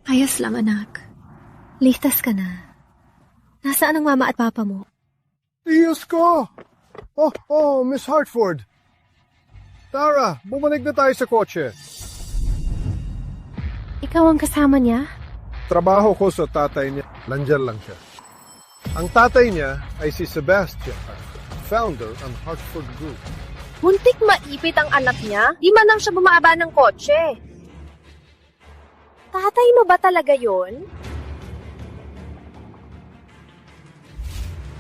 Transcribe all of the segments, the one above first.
Ayos lang, anak. Ligtas ka na. Nasaan ang mama at papa mo? Diyos ko! Miss Hartford. Tara, bumalik na tayo sa kotse. Ikaw ang kasama niya? Trabaho ko sa tatay niya. Nandyan lang siya. Ang tatay niya ay si Sebastian Hartford, founder ng Hartford Group. Muntik maipit ang anak niya? Di man lang siya bumaba ng kotse. Tatay mo ba talaga yon?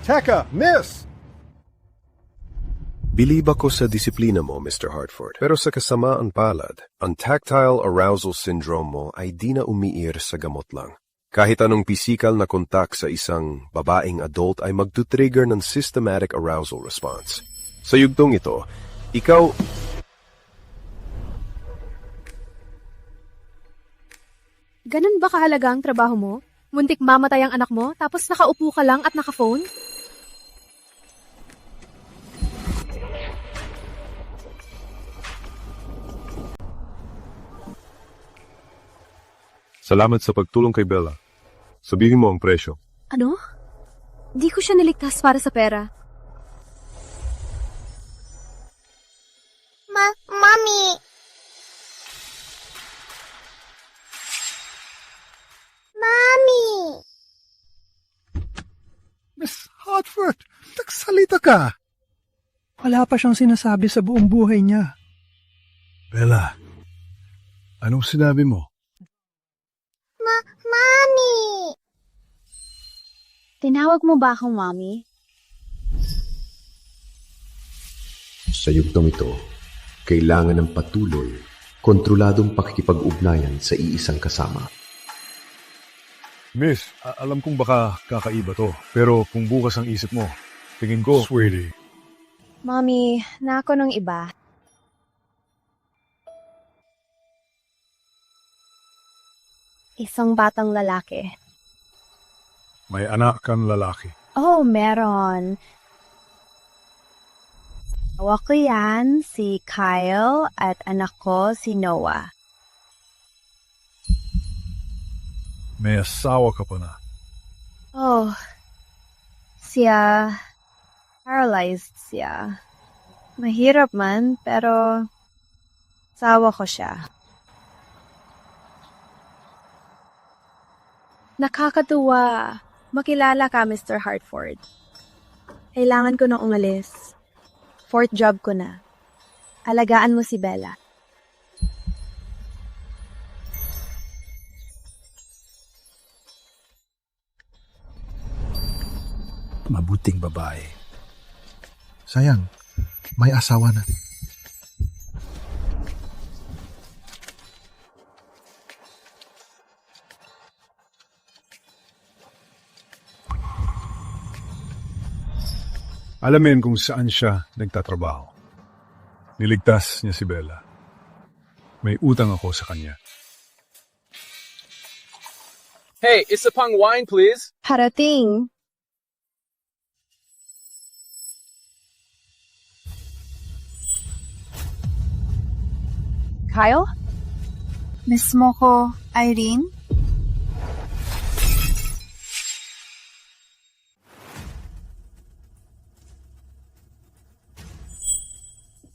Teka, miss! Bilib ako sa disiplina mo, Mr. Hartford. Pero sa kasamaan palad, ang tactile arousal syndrome mo ay di na umiir sa gamot lang. Kahit anong pisikal na kontak sa isang babaeng adult ay magtutrigger ng systematic arousal response. Sa yugtong ito, ikaw... Ganun ba kahalaga ang trabaho mo? Muntik mamatay ang anak mo, tapos nakaupo ka lang at naka-phone? Salamat sa pagtulong kay Bella. Sabihin mo ang presyo. Ano? Di ko siya niligtas para sa pera. Mommy! Mommy! Miss Hartford, nagsalita ka. Wala pa siyang sinasabi sa buong buhay niya. Bella, anong sinabi mo? Mommy! Tinawag mo ba akong mommy? Sa yugtong ito, kailangan ng patuloy, kontroladong pakikipag-ugnayan sa iisang kasama. Miss, alam kong baka kakaiba to, pero kung bukas ang isip mo, tingin ko... Sweetie. Mommy, nako nung iba. Isang batang lalaki. May anak kang lalaki. Oh, meron. Awa ko yan, si Kyle, at anak ko, si Noah. May asawa ka pa na. Oh, siya, paralyzed siya. Mahirap man, pero asawa ko siya. Nakakatuwa. Makilala ka, Mr. Hartford. Kailangan ko nang umalis. 4th job ko na. Alagaan mo si Bella. Mabuting babae. Sayang, may asawa na. Alamin kung saan siya nagtatrabaho. Niligtas niya si Bella. May utang ako sa kanya. Hey, isa pang wine, please. Parating. Kyle? Miss mo ko, Irene?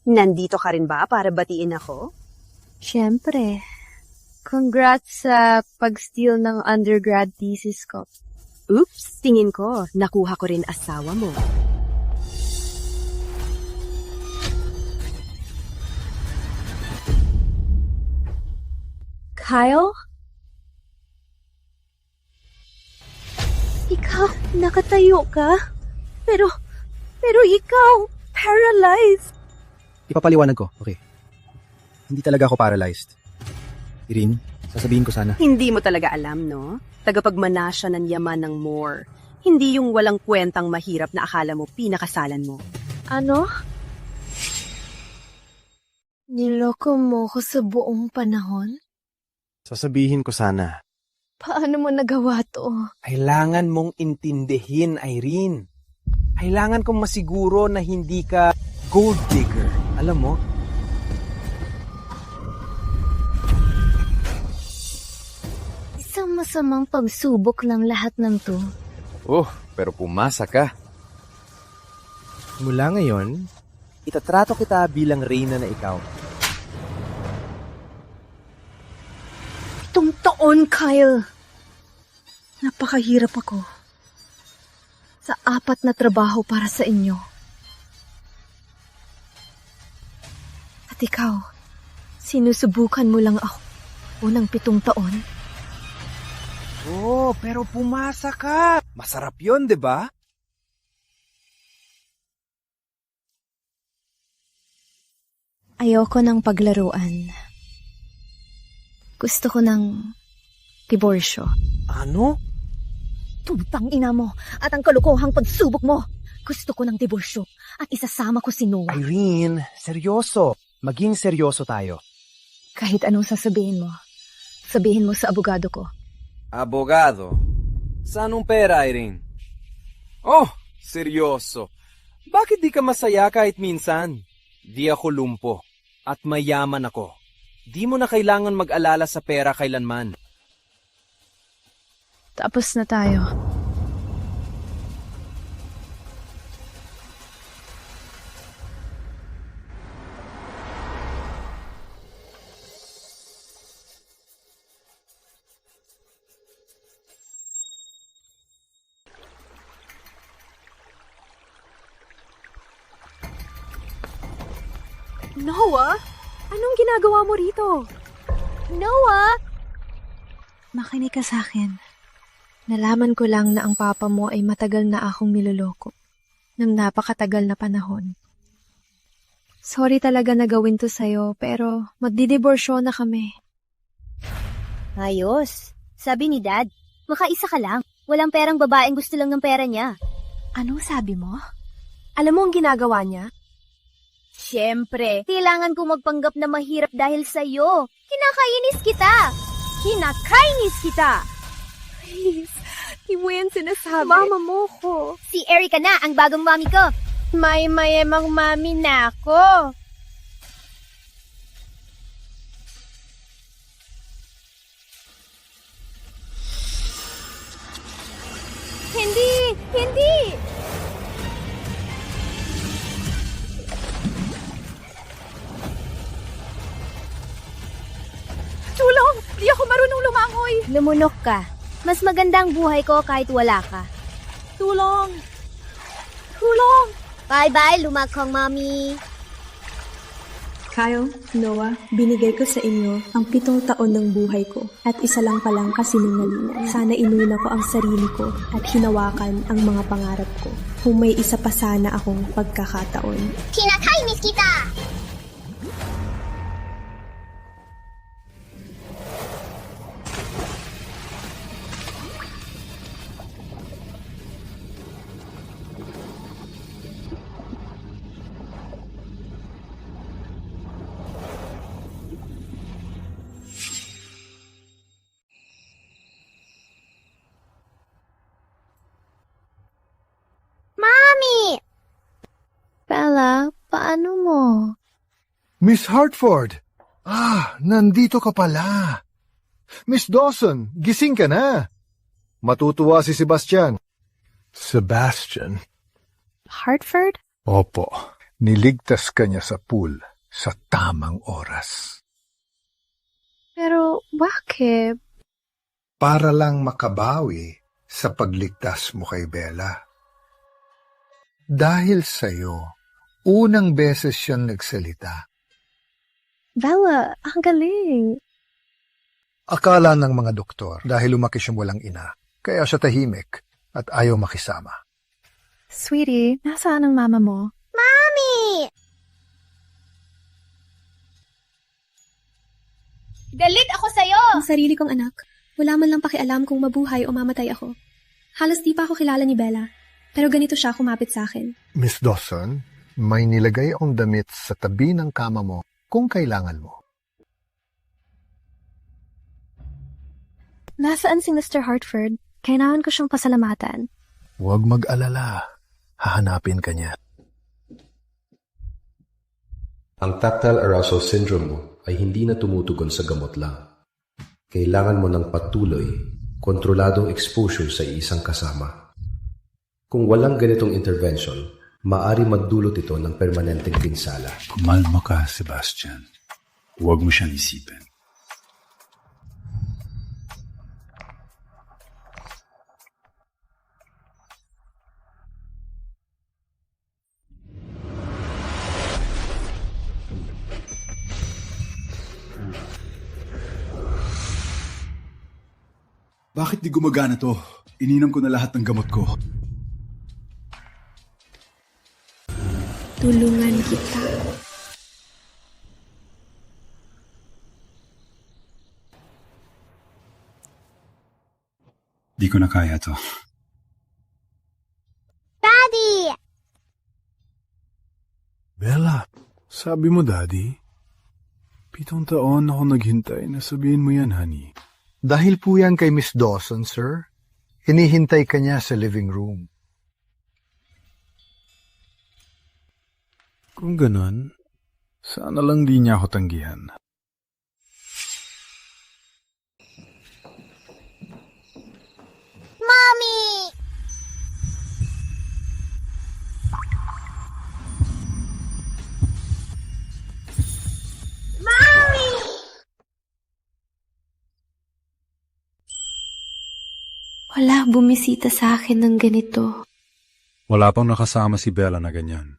Nandito ka rin ba para batiin ako? Siyempre. Congrats sa pag-steal ng undergrad thesis ko. Oops, tingin ko, nakuha ko rin asawa mo. Kyle? Ikaw, nakatayo ka? Pero ikaw, paralyzed. Ipapaliwanag ko, okay. Hindi talaga ako paralyzed. Irene, sasabihin ko sana. Hindi mo talaga alam, no? Tagapagmana siya ng yaman ng Moore. Hindi yung walang kwentang mahirap na akala mo pinakasalan mo. Ano? Niloko mo ko sa buong panahon? Sasabihin ko sana. Paano mo nagawa to? Kailangan mong intindihin, Irene. Kailangan kong masiguro na hindi ka gold digger. Alam mo? Isang masamang pagsubok lang lahat ng to. Oh, pero pumasa ka. Mula ngayon, itatrato kita bilang reyna na ikaw. 7 taon, Kyle. Napakahirap ako. Sa 4 na trabaho para sa inyo. At ikaw, sinusubukan mo lang ako unang 7 taon. Oh, pero pumasa ka. Masarap yon, di ba? Ayoko ng paglaruan. Gusto ko ng diborsyo. Ano? Tutang ina mo at ang kalukuhang pagsubok mo. Gusto ko ng diborsyo at isasama ko si Noah. Irene, seryoso. Maging seryoso tayo. Kahit anong sasabihin mo, sabihin mo sa abogado ko. Abogado? Saan ang pera, Irene? Oh, seryoso. Bakit di ka masaya kahit minsan? Di ako lumpo. At mayaman ako. Di mo na kailangan mag-alala sa pera kailanman. Tapos na tayo. Noah? Anong ginagawa mo rito? Noah! Makinig ka sa akin. Nalaman ko lang na ang papa mo ay matagal na akong niloloko. Nang napakatagal na panahon. Sorry talaga na gawin to sa'yo, pero magdidiborsyo na kami. Ayos. Sabi ni Dad, makaisa ka lang. Walang perang babaeng gusto lang ng pera niya. Anong sabi mo? Alam mo ang ginagawa niya? Siyempre, kailangan ko magpanggap na mahirap dahil sa'yo. Kinakainis kita! Kinakainis kita! Please, di mo yan sinasabi. Mama mo ko. Si Erica na ang bagong mami ko. May mayemang mami na ako. Hindi! Hindi! Tulong! Di ako marunong lumangoy! Lumunok ka. Mas maganda ang buhay ko kahit wala ka. Tulong! Tulong! Bye-bye, lumakong mami. Kyle, Noah, binigay ko sa inyo ang 7 taon ng buhay ko at isa lang palang kasinungalingan. Sana inuna ko ang sarili ko at hinawakan ang mga pangarap ko. Kung may isa pa sana akong pagkakataon. Kinakainis kita! Mami! Bella, paano mo? Miss Hartford! Nandito ka pala. Miss Dawson, gising ka na. Matutuwa si Sebastian. Sebastian? Hartford? Opo. Niligtas ka niya sa pool sa tamang oras. Pero bakit? Para lang makabawi sa pagligtas mo kay Bella. Dahil sa'yo, unang beses siyang nagsalita. Bella, ang galing. Akala ng mga doktor dahil lumaki siyang walang ina, kaya siya tahimik at ayaw makisama. Sweetie, nasaan ang mama mo? Mami! Galit ako sa'yo! Ang sarili kong anak, wala man lang pakialam kung mabuhay o mamatay ako. Halos di pa ako kilala ni Bella, pero ganito siya kumapit sa akin. Miss Dawson, may nilagay akong damit sa tabi ng kama mo kung kailangan mo. Nasaan si Mr. Hartford? Kailangan ko siyang pasalamatan. Huwag mag-alala. Hahanapin ka niya. Ang tactile arousal syndrome mo ay hindi na tumutugon sa gamot lang. Kailangan mo ng patuloy, kontroladong exposure sa isang kasama. Kung walang ganitong intervention, maaari magdulot ito ng permanenteng pinsala. Kumalma ka, Sebastian. Huwag mo siyang isipin. Bakit di gumagana to? Ininom ko na lahat ng gamot ko. Tulungan kita. Di ko na kaya to. Daddy! Bella, sabi mo, Daddy? 7 taon ako naghintay na sabihin mo yan, honey. Dahil po yan kay Miss Dawson, sir. Hinihintay ka niya sa living room. Kung ganun, sana lang di niya ako tanggihan. Mommy! Mommy! Wala bumisita sa akin ng ganito. Wala pang nakasama si Bella na ganyan.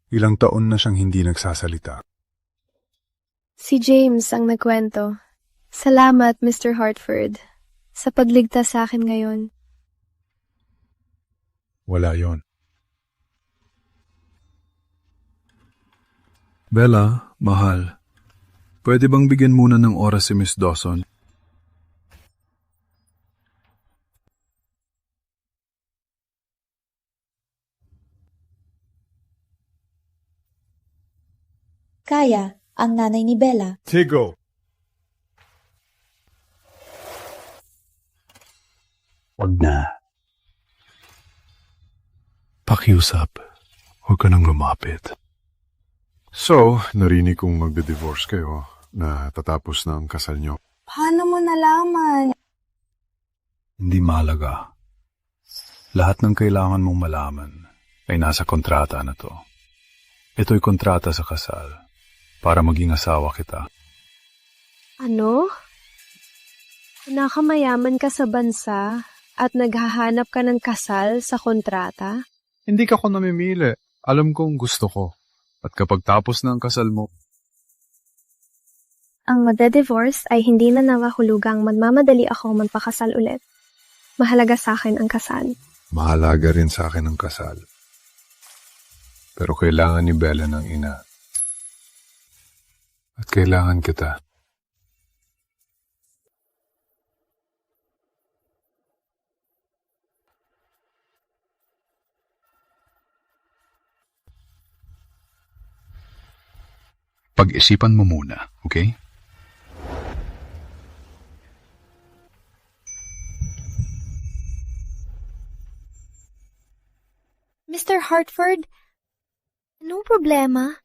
Ilang taon na siyang hindi nagsasalita. Si James ang nagkwento. Salamat, Mr. Hartford, sa pagligtas sa akin ngayon. Wala yon. Bella, mahal. Pwede bang bigyan muna ng oras si Miss Dawson? Kaya, ang nanay ni Bella. Tigo. Wag na. Pakiusap. Huwag ka nang lumapit. So, narinig kong magde-divorce kayo na tatapos na ang kasal nyo. Paano mo nalaman? Hindi mahalaga. Lahat ng kailangan mong malaman ay nasa kontrata na to. Ito'y kontrata sa kasal para maging asawa kita. Ano? Nakamayaman ka sa bansa at naghahanap ka ng kasal sa kontrata? Hindi ka ko namimili. Alam kong gusto ko. At kapag tapos na ang kasal mo, Ang magde-divorce ay hindi na nangahulugang magmamadali ako magpakasal ulit. Mahalaga sa akin ang kasal. mahalaga rin sa akin ang kasal. Pero kailangan ni Bella ng ina. At kailangan kita. Pag-isipan mo muna, okay? Mr. Hartford, anong problema?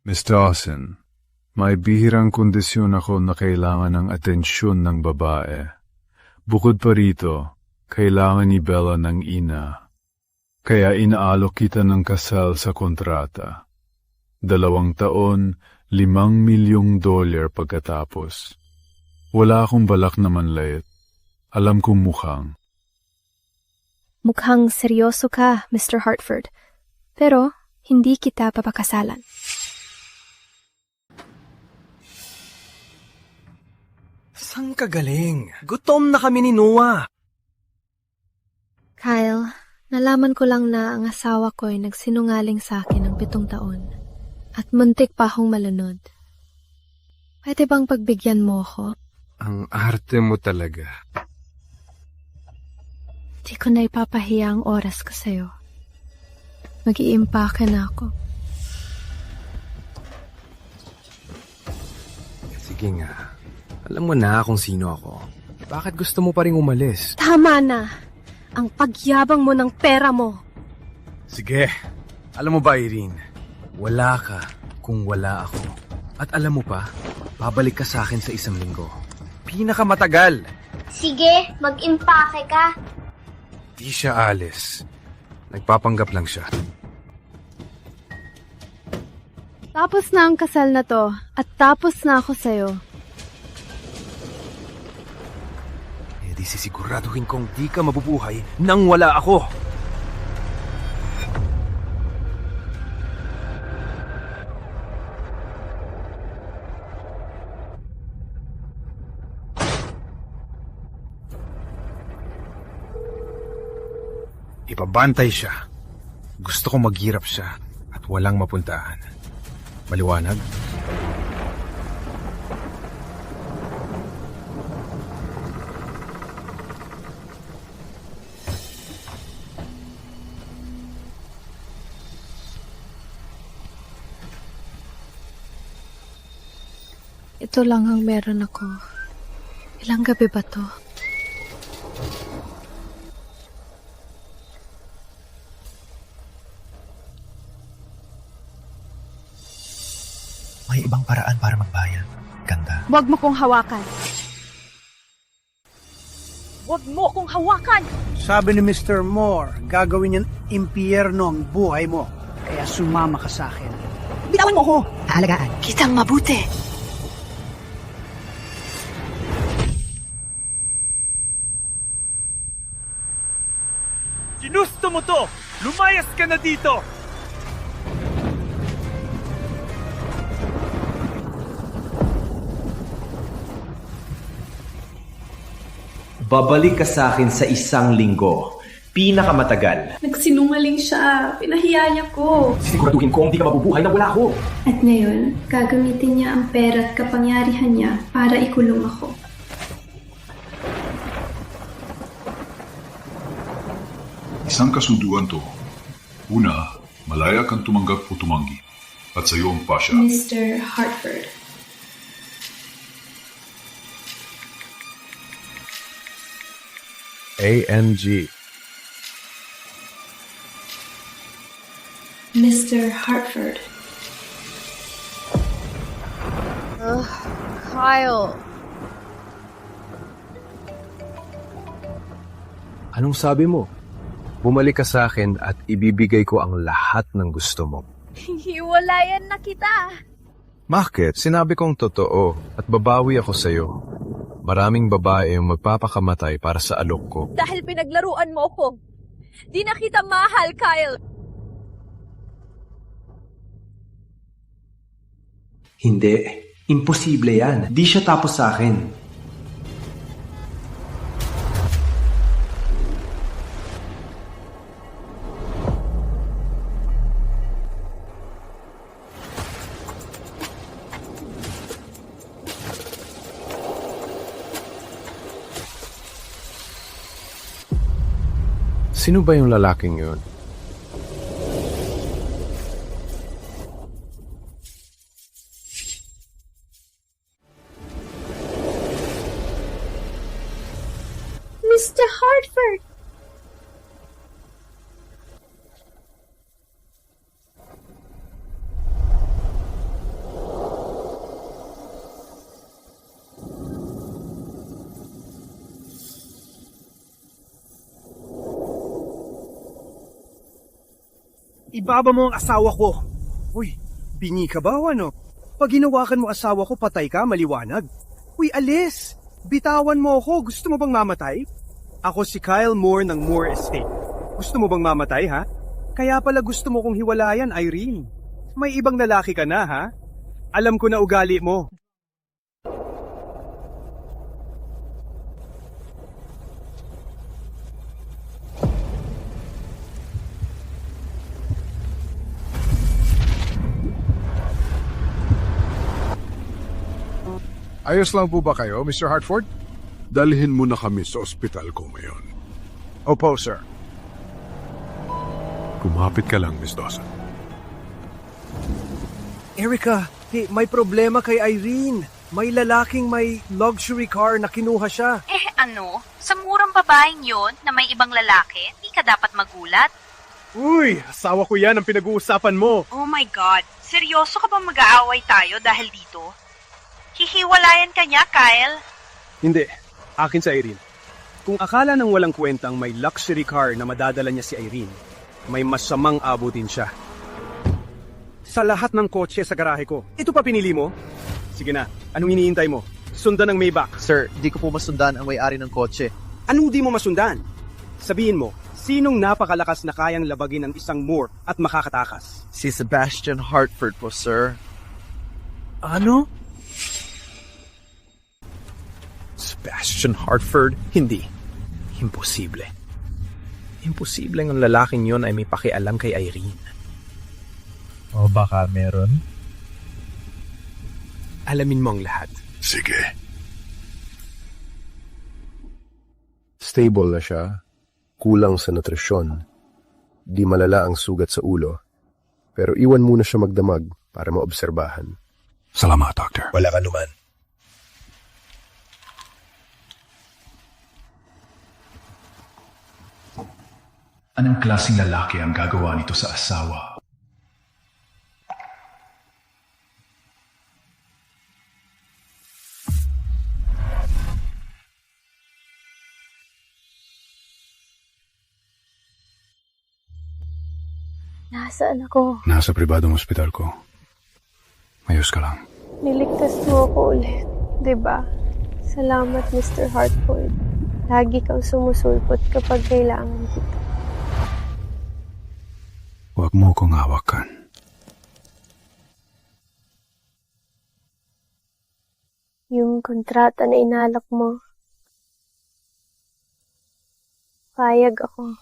Miss Dawson, may bihirang kondisyon ako na kailangan ng atensyon ng babae. Bukod pa rito, kailangan ni Bella ng ina. Kaya inaalok kita ng kasal sa kontrata. 2 taon, $5 milyong pagkatapos. Wala akong balak na manlait. Alam kong mukhang. Mukhang seryoso ka, Mr. Hartford. Pero, hindi kita papakasalan. Saan ka galing? Gutom na kami ni Noah. Kyle, nalaman ko lang na ang asawa ko ay nagsinungaling sa akin ng 7 taon. At muntik pa akong malunod. Pwede bang pagbigyan mo ako? Ang arte mo talaga. Di ko na ipapahiya ang oras ko sa'yo. Mag-iimpake na ako. Sige nga. Alam mo na kung sino ako. Bakit gusto mo pa rin umalis? Tama na! Ang pagyabang mo ng pera mo. Sige. Alam mo ba, Irene? Wala ka kung wala ako. At alam mo pa, babalik ka sa akin sa 1 linggo. Pinakamatagal! Sige, mag-impake ka. Di siya alis. Nagpapanggap lang siya. Tapos na ang kasal na to, at tapos na ako sa'yo. Eh di sisiguraduhin kong di ka mabubuhay nang wala ako. Ipabantay siya. Gusto kong maghirap siya at walang mapuntahan. Maliwanag? Ito lang ang meron ako. Ilang gabi ba to? May ibang paraan para magbayad. Ganda. Huwag mo kong hawakan. Huwag mo kong hawakan! Sabi ni Mr. Moore, gagawin niyang impyerno ang buhay mo. Kaya sumama ka sa akin. Bitawan mo ko! Aalagaan. Kitang mabuti. Ginusto mo to! Lumayas ka na dito! Babalik ka sa akin sa 1 linggo. Pinakamatagal. Nagsinungaling siya. Pinahiya niya ko. Siguraduhin ko hindi ka mabubuhay na wala ako. At ngayon, gagamitin niya ang pera at kapangyarihan niya para ikulong ako. Isang kasunduan to. Una, malaya kang tumanggap o tumanggi. At sa iyo ang pasya. Mr. Hartford. ANG. Mr. Hartford. Kyle. Anong sabi mo? Bumalik ka sa akin at ibibigay ko ang lahat ng gusto mo. Hiwalayan na kita. Bakit? Sinabi kong totoo at babawi ako sa'yo. Maraming babae yung magpapakamatay para sa alok ko. Dahil pinaglaruan mo ko. Di na kita mahal, Kyle. Hindi. Imposible yan. Di siya tapos sa akin. Sino ba yung lalaking yun? Mr. Hartford. Ibaba mo ang asawa ko. Uy, bingi ka ba o ano? Pag hinawakan mo asawa ko, patay ka, maliwanag. Uy, alis! Bitawan mo ako. Gusto mo bang mamatay? Ako si Kyle Moore ng Moore Estate. Gusto mo bang mamatay, ha? Kaya pala gusto mo kong hiwalayan, Irene. May ibang lalaki ka na, ha? Alam ko na ugali mo. Ayos lang po ba kayo, Mr. Hartford? Dalhin mo na kami sa ospital ko ngayon. Opo, sir. Kumapit ka lang, Miss Dawson. Erica, may problema kay Irene. May lalaking may luxury car na kinuha siya. Ano? Sa murang babaeng yon na may ibang lalaki, di ka dapat magulat? Uy, asawa ko yan ang pinag-uusapan mo. Oh my God, seryoso ka ba mag-aaway tayo dahil dito? Hihiwalayan ka niya, Kyle? Hindi. Akin sa Irene. Kung akala ng walang kwentang may luxury car na madadala niya si Irene, may masamang abutin siya. Sa lahat ng kotse sa garahe ko, ito pa pinili mo? Sige na, anong iniintay mo? Sundan ang Maybach. Sir, di ko po masundan ang may-ari ng kotse. Anong di mo masundan? Sabihin mo, sinong napakalakas na kayang labagin ng isang Moore at makakatakas? Si Sebastian Hartford po, sir. Ano? Sebastian Hartford? Hindi. Imposible. Imposible ang lalaking yon ay may pakialam kay Irene. O baka meron? Alamin mo ang lahat. Sige. Stable na siya, kulang sa nutrisyon, di malala ang sugat sa ulo, pero iwan muna siya magdamag para maobserbahan. Salamat, Doctor. Wala ka naman. Anong klaseng lalaki ang gagawa nito sa asawa? Nasaan ako? Nasa pribadong ospital ko. Mayos ka lang. Niligtas mo ako ulit, diba? Salamat, Mr. Hartford. Lagi kang sumusulpot kapag kailangan kita. Huwag mo kong hawakan. Yung kontrata na inalak mo, payag ako.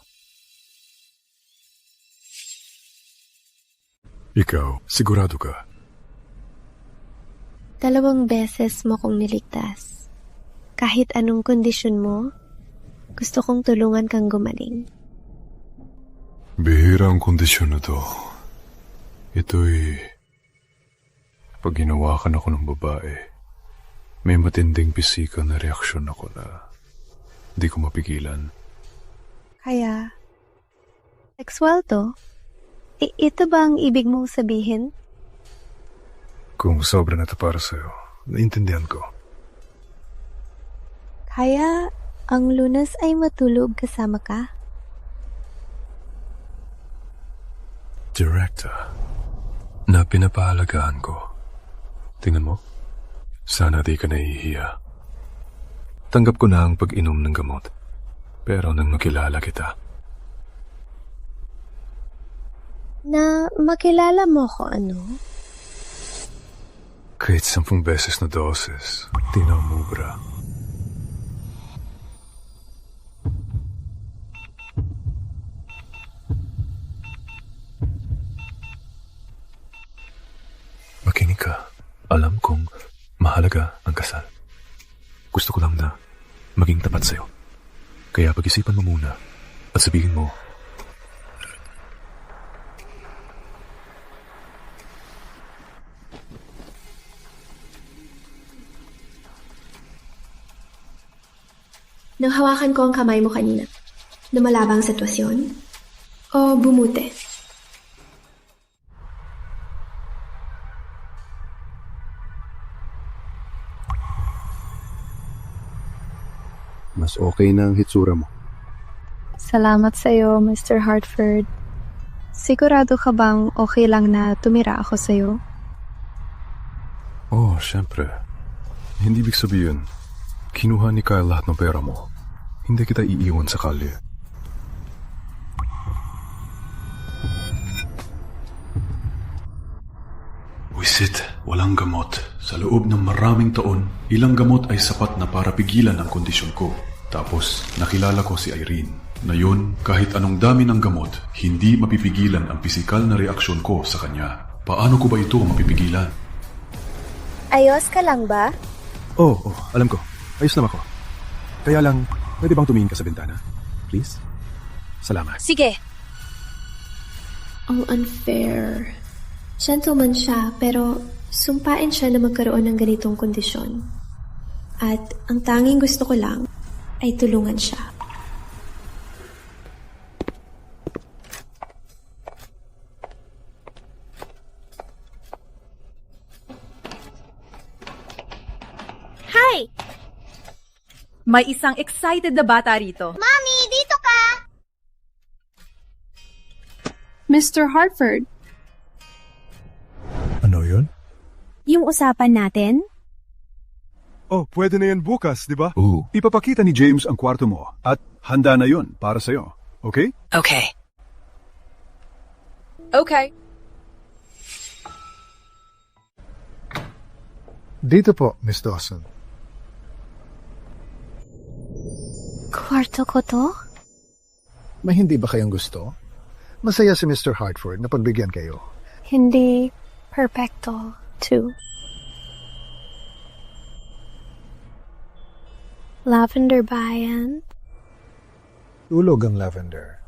Ikaw, sigurado ka? 2 beses mo kong niligtas. Kahit anong kondisyon mo, gusto kong tulungan kang gumaling. Bihira ang kondisyon na to. Ito'y pag ginawakan ako ng babae, may matinding pisikal na reaksyon ako na di ko mapigilan. Kaya, sexual to? Ito ba ang ibig mong sabihin? Kung sobra na ito para sa'yo, naintindihan ko. Kaya, ang Lunas ay matulog kasama ka? Director, na pinapahalagaan ko. Tingnan mo, sana di ka nahihiya. Tanggap ko na ang pag-inom ng gamot, pero nang makilala kita. Na makilala mo ko ano? Kahit 10 beses na doses, di na umubra. Makinig ka. Alam kong mahalaga ang kasal. Gusto ko lang na maging tapat sa'yo. Kaya pag-isipan mo muna at sabihin mo, Nang hawakan ko ang kamay mo kanina, lumala ba ang sitwasyon? O bumuti? Mas okay na ang hitsura mo. Salamat sa'yo, Mr. Hartford. Sigurado ka bang okay lang na tumira ako sa'yo? oh, syempre. Hindi ibig sabihin, kinuha ni Kyle lahat ng pera mo. Hindi kita iiwan sa kalye. Wisit, walang gamot. Sa loob ng maraming taon, ilang gamot ay sapat na para pigilan ang kondisyon ko. Tapos, nakilala ko si Irene. Na yun, kahit anong dami ng gamot, hindi mapipigilan ang pisikal na reaksyon ko sa kanya. Paano ko ba ito mapipigilan? Ayos ka lang ba? Oh, alam ko. Ayos naman ako. Kaya lang, pwede bang tumingin ka sa bintana? Please? Salamat. Sige. Ang unfair. Gentleman siya, pero sumpain siya na magkaroon ng ganitong kondisyon. At ang tanging gusto ko lang ay tulungan siya. Hi! May isang excited na bata rito. Mami, dito ka! Mr. Hartford, Ano yun? Yung usapan natin? Oh, pwede na yan bukas, di ba? Ipapakita ni James ang kwarto mo at handa na yun para sa'yo. Okay? Okay. Okay. Dito po, Miss Dawson. Kwarto ko to? May hindi ba kayong gusto? Masaya si Mr. Hartford na pagbigyan kayo. Hindi perfecto, too. Lavender ba yan? Tulog ang lavender.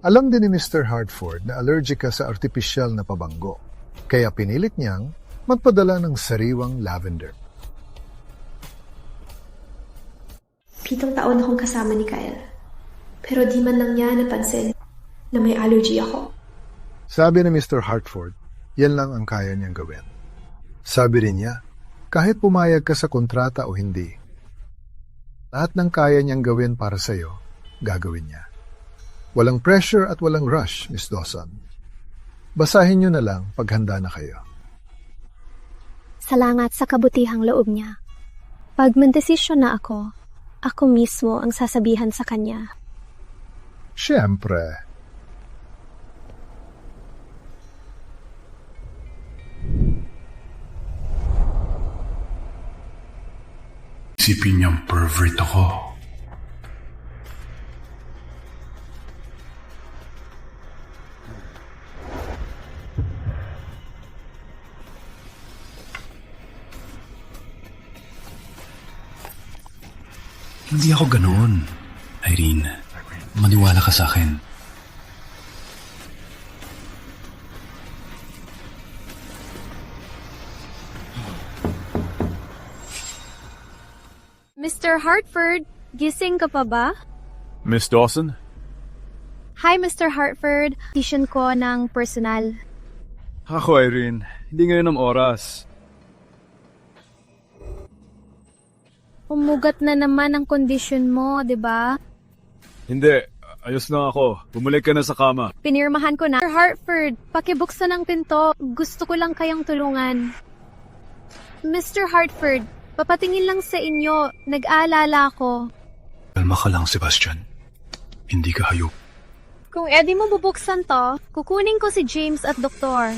Alam din ni Mr. Hartford na allergic ka sa artipisyal na pabango. Kaya pinilit niyang magpadala ng sariwang lavender. 7 taon akong kasama ni Kyle. Pero di man lang niya napansin na may allergy ako. Sabi ni Mr. Hartford, yan lang ang kaya niyang gawin. Sabi rin niya, kahit pumayag ka sa kontrata o hindi, lahat ng kaya niyang gawin para sa'yo, gagawin niya. Walang pressure at walang rush, Miss Dawson. Basahin niyo na lang pag handa na kayo. Salamat sa kabutihang loob niya. Pag mandesisyon na ako mismo ang sasabihan sa kanya. Siyempre. Isipin niyang pervert ako. Hindi ako ganoon, Irene. Maniwala ka sa akin. Mr. Hartford, gising ka pa ba? Miss Dawson? Hi, Mr. Hartford. Petition ko ng personal. Ako, Irene. Hindi ngayon ang oras. Umugat na naman ang kondisyon mo, di ba? Hindi. Ayos lang ako. Bumalik ka na sa kama. Pinirmahan ko na. Mr. Hartford, pakibuksan ang pinto. Gusto ko lang kayong tulungan. Mr. Hartford, papatingin lang sa inyo. Nag-aalala ako. Kalma ka lang, Sebastian. Hindi ka hayop. Kung edi mo bubuksan to, kukunin ko si James at Doktor.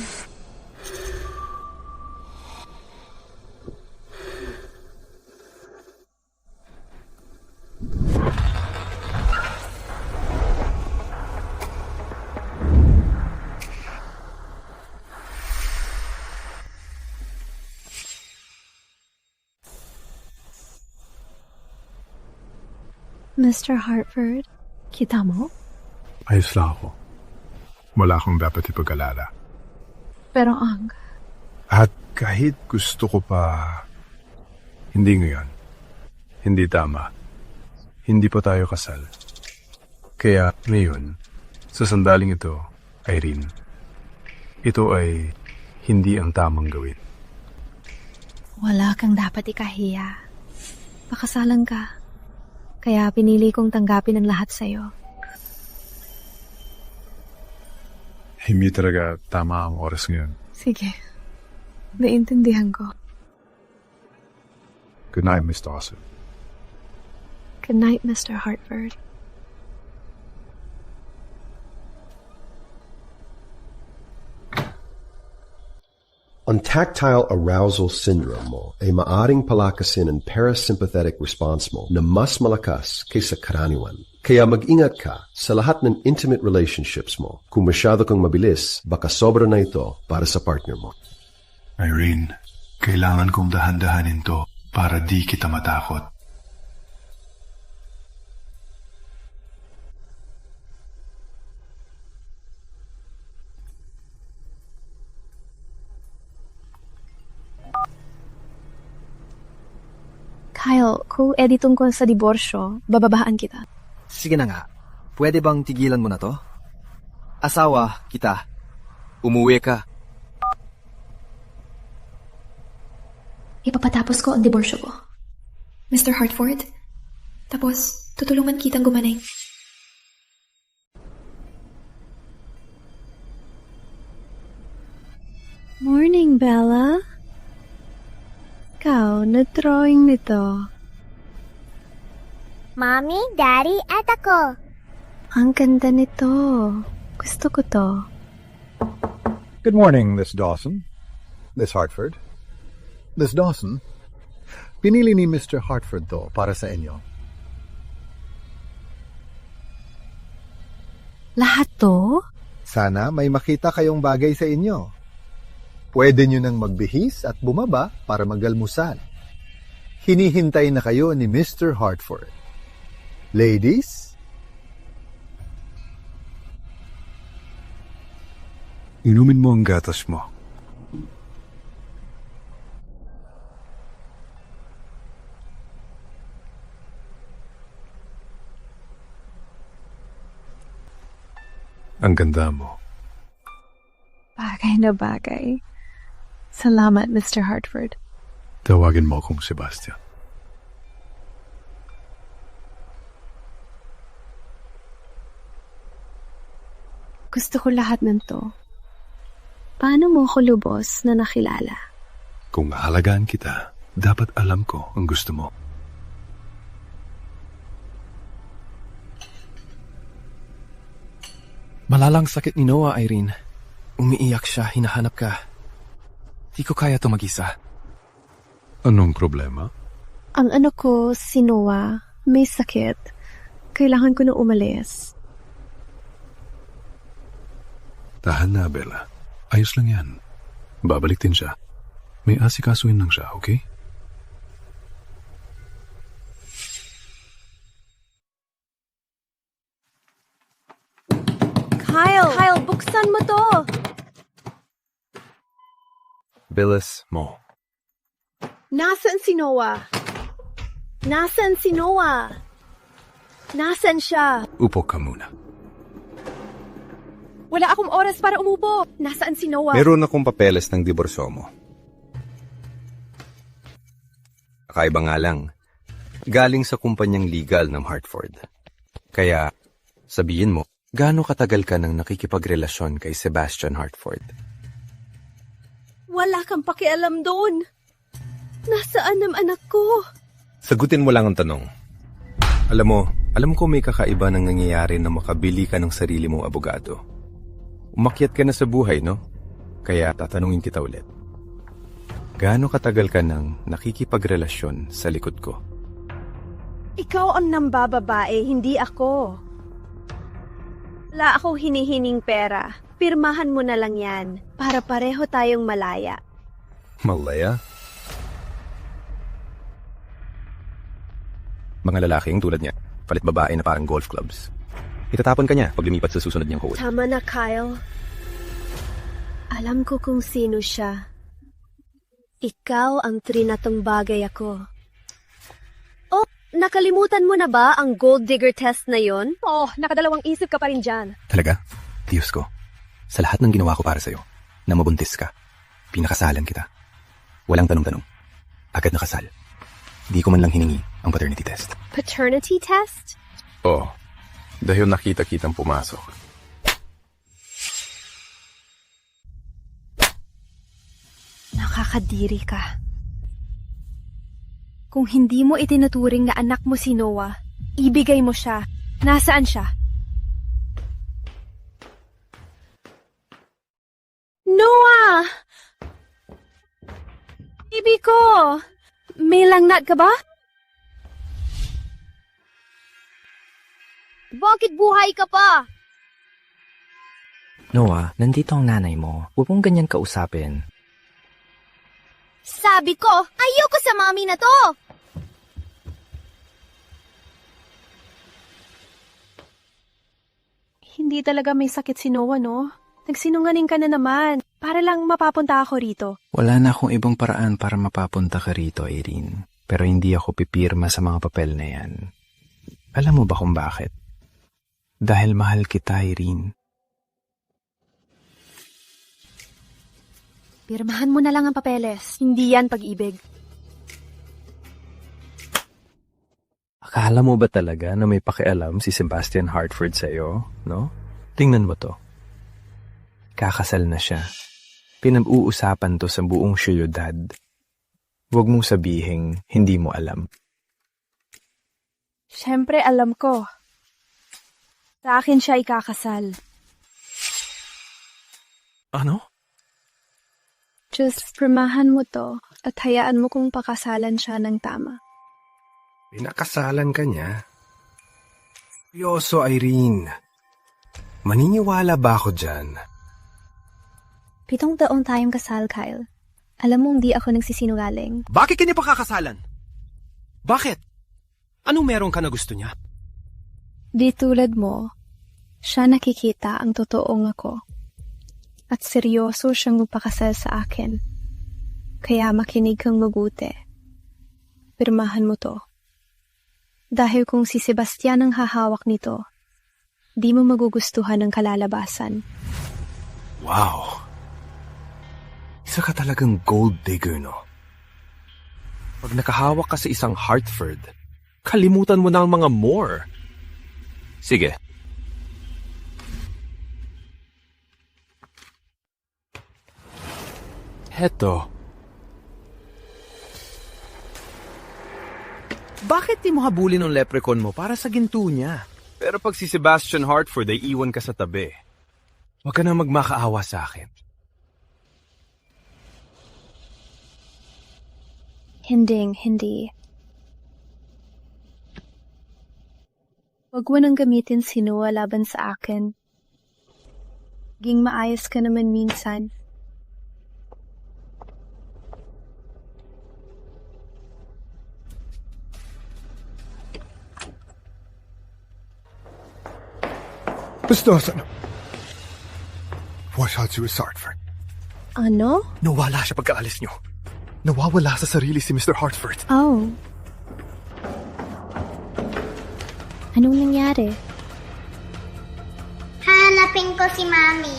Mr. Hartford, kita mo? Ayos lang ako. Wala akong dapat ipag-alala. Pero ang... At kahit gusto ko pa... Hindi ngayon. Hindi tama. Hindi pa tayo kasal. Kaya ngayon, sa sandaling ito, Irene, ito ay hindi ang tamang gawin. Wala kang dapat ikahiya. Pakasalan ka. Kaya pinili kong tanggapin ang lahat sa'yo. Hindi talaga tama ang oras ngayon. Sige. Naintindihan ko. Good night, Miss Dawson. Good night, Mr. Hartford. Ang tactile arousal syndrome mo ay maaring palakasin ang parasympathetic response mo na mas malakas kaysa karaniwan. Kaya mag-ingat ka sa lahat ng intimate relationships mo. Kung masyado kang mabilis, baka sobra na ito para sa partner mo. Irene, kailangan kong dahan-dahanin to para di kita matakot. Kyle, kung edi tungkol sa diborsyo, bababaan kita. Sige na nga. Pwede bang tigilan mo na to? Asawa kita. Umuwi ka. Ipapatapos ko ang diborsyo ko. Mr. Hartford, tapos tutulungan kitang gumaling. Morning, Bella. Ikaw, na-drawing nito. Mommy, Daddy, at ako. Ang ganda nito. Gusto ko to. Good morning, Miss Dawson. Miss Hartford. Miss Dawson, pinili ni Mr. Hartford to para sa inyo. Lahat to? Sana may makita kayong bagay sa inyo. Pwede nyo nang magbihis at bumaba para magalmusal. Hinihintay na kayo ni Mr. Hartford. Ladies? Inumin mo ang gatas mo. Ang ganda mo. Bagay na bagay. Salamat, Mr. Hartford. Tawagin mo akong Sebastian. Gusto ko lahat ng to. Paano mo ko lubos na nakilala? Kung aalagaan kita, dapat alam ko ang gusto mo. Malalang sakit ni Noah, Irene. Umiiyak siya, hinahanap ka. Di ko kaya to mag-isa. Anong problema? Ang anak ko, si Noah, may sakit. Kailangan ko na umalis. Tahan na, Bella. Ayos lang yan. Babalik din siya. May asikasuhin lang siya, okay? Kyle, buksan mo to! Bilis mo. Nasaan si Noah? Nasaan si Noah? Nasaan siya? Upo ka muna. Wala akong oras para umupo. Nasaan si Noah? Meron akong papeles ng diborsyo mo. Kakaiba nga lang. Galing sa kumpanyang legal ng Hartford. Kaya, sabihin mo, gaano katagal ka nang nakikipagrelasyon kay Sebastian Hartford? Wala kang pakialam doon. Nasaan ang anak ko? Sagutin mo lang ang tanong. Alam ko may kakaiba nang nangyayari na makabili ka ng sarili mong abogado. Umakyat ka na sa buhay, no? Kaya tatanungin kita ulit. Gaano katagal ka nang nakikipagrelasyon sa likod ko? Ikaw ang nambababae, hindi ako. Wala ako hinihining pera. Pirmahan mo na lang yan para pareho tayong malaya. Malaya? Mga lalaking tulad niya, palit babae na parang golf clubs. Itatapon ka niya pag lumipat sa susunod niyang kuwan. Tama na, Kyle. Alam ko kung sino siya. Ikaw ang trinatong bagay ako. Oh, nakalimutan mo na ba ang gold digger test na yon? Oh, nakadalawang isip ka pa rin dyan. Talaga? Diyos ko. Sa lahat ng ginawa ko para sa'yo, na mabuntis ka, pinakasalan kita. Walang tanong-tanong. Agad nakasal. Di ko man lang hiningi ang paternity test. Paternity test? Oo. Dahil nakita-kitang pumasok. Nakakadiri ka. Kung hindi mo itinuturing na anak mo si Noah, ibigay mo siya. Nasaan siya? Noah! Baby ko! May langnat ka ba? Bakit buhay ka pa? Noah, nandito ang nanay mo. Huwag mong ganyan kausapin. Sabi ko, ayoko sa mami na to! Hindi talaga may sakit si Noah, no? Nagsinungaling ka na naman. Para lang mapapunta ako rito. Wala na akong ibang paraan para mapapunta ka rito, Irene. Pero hindi ako pipirma sa mga papel na yan. Alam mo ba kung bakit? Dahil mahal kita, Irene. Pirmahan mo na lang ang papeles. Hindi yan pag-ibig. Akala mo ba talaga na may pakialam si Sebastian Hartford sa'yo, no? Tingnan mo to. Kakasal na siya. Pinag-uusapan to sa buong siyudad. Huwag mong sabihing hindi mo alam. Siyempre, alam ko. Sa akin siya ikakasal. Ano? Just pirmahan mo to at hayaan mo kung pakasalan siya ng tama. Pinakasalan ka niya? Seryoso, Irene. Maniniwala ba ako dyan? 7 taon tayong kasal, Kyle. Alam mong di ako nagsisinungaling. Bakit kanya pakakasalan? Bakit? Anong meron ka na gusto niya? Di tulad mo, siya nakikita ang totoong ako. At seryoso siyang magpakasal sa akin. Kaya makinig kang mabuti. Pirmahan mo to. Dahil kung si Sebastian ang hahawak nito, di mo magugustuhan ang kalalabasan. Wow! Isa ka talagang gold digger, no? Pag nakahawak ka sa isang Hartford, kalimutan mo na ang mga more. Sige. Heto. Bakit di mo habulin ng leprechaun mo para sa ginto niya? Pero pag si Sebastian Hartford ay iwan ka sa tabi, huwag ka na magmakaawa sa akin. Hindi. Huwag mo nang gamitin si Noah laban sa akin. Ging maayos ka naman minsan. Miss Dawson, what had you with Hartford? Ano? Nawala siya pagkaalis niyo. Nawawala sa sarili si Mr. Hartford. Oh. Anong nangyari? Hanapin ko si Mami.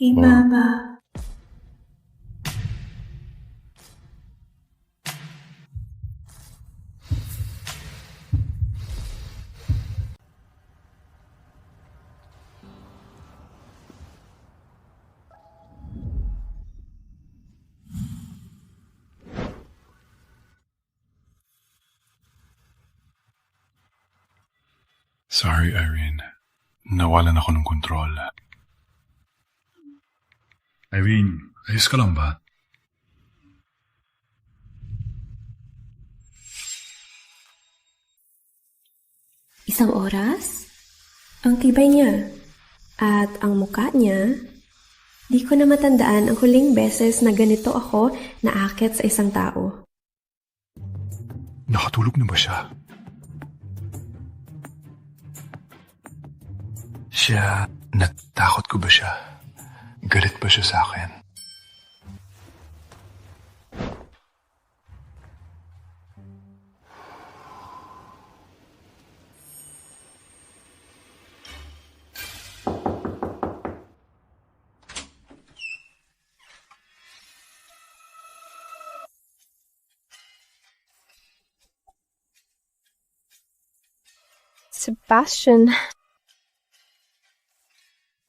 Ibaba. Sorry, Irene. Nawalan ako ng kontrol. Irene, ayos ka lang ba? Isang oras? Ang tibay niya. At ang muka niya, di ko na matandaan ang huling beses na ganito ako naakyat sa isang tao. Nakatulog na ba siya? Natakot ko ba siya? Galit ba siya sa akin? Sebastian,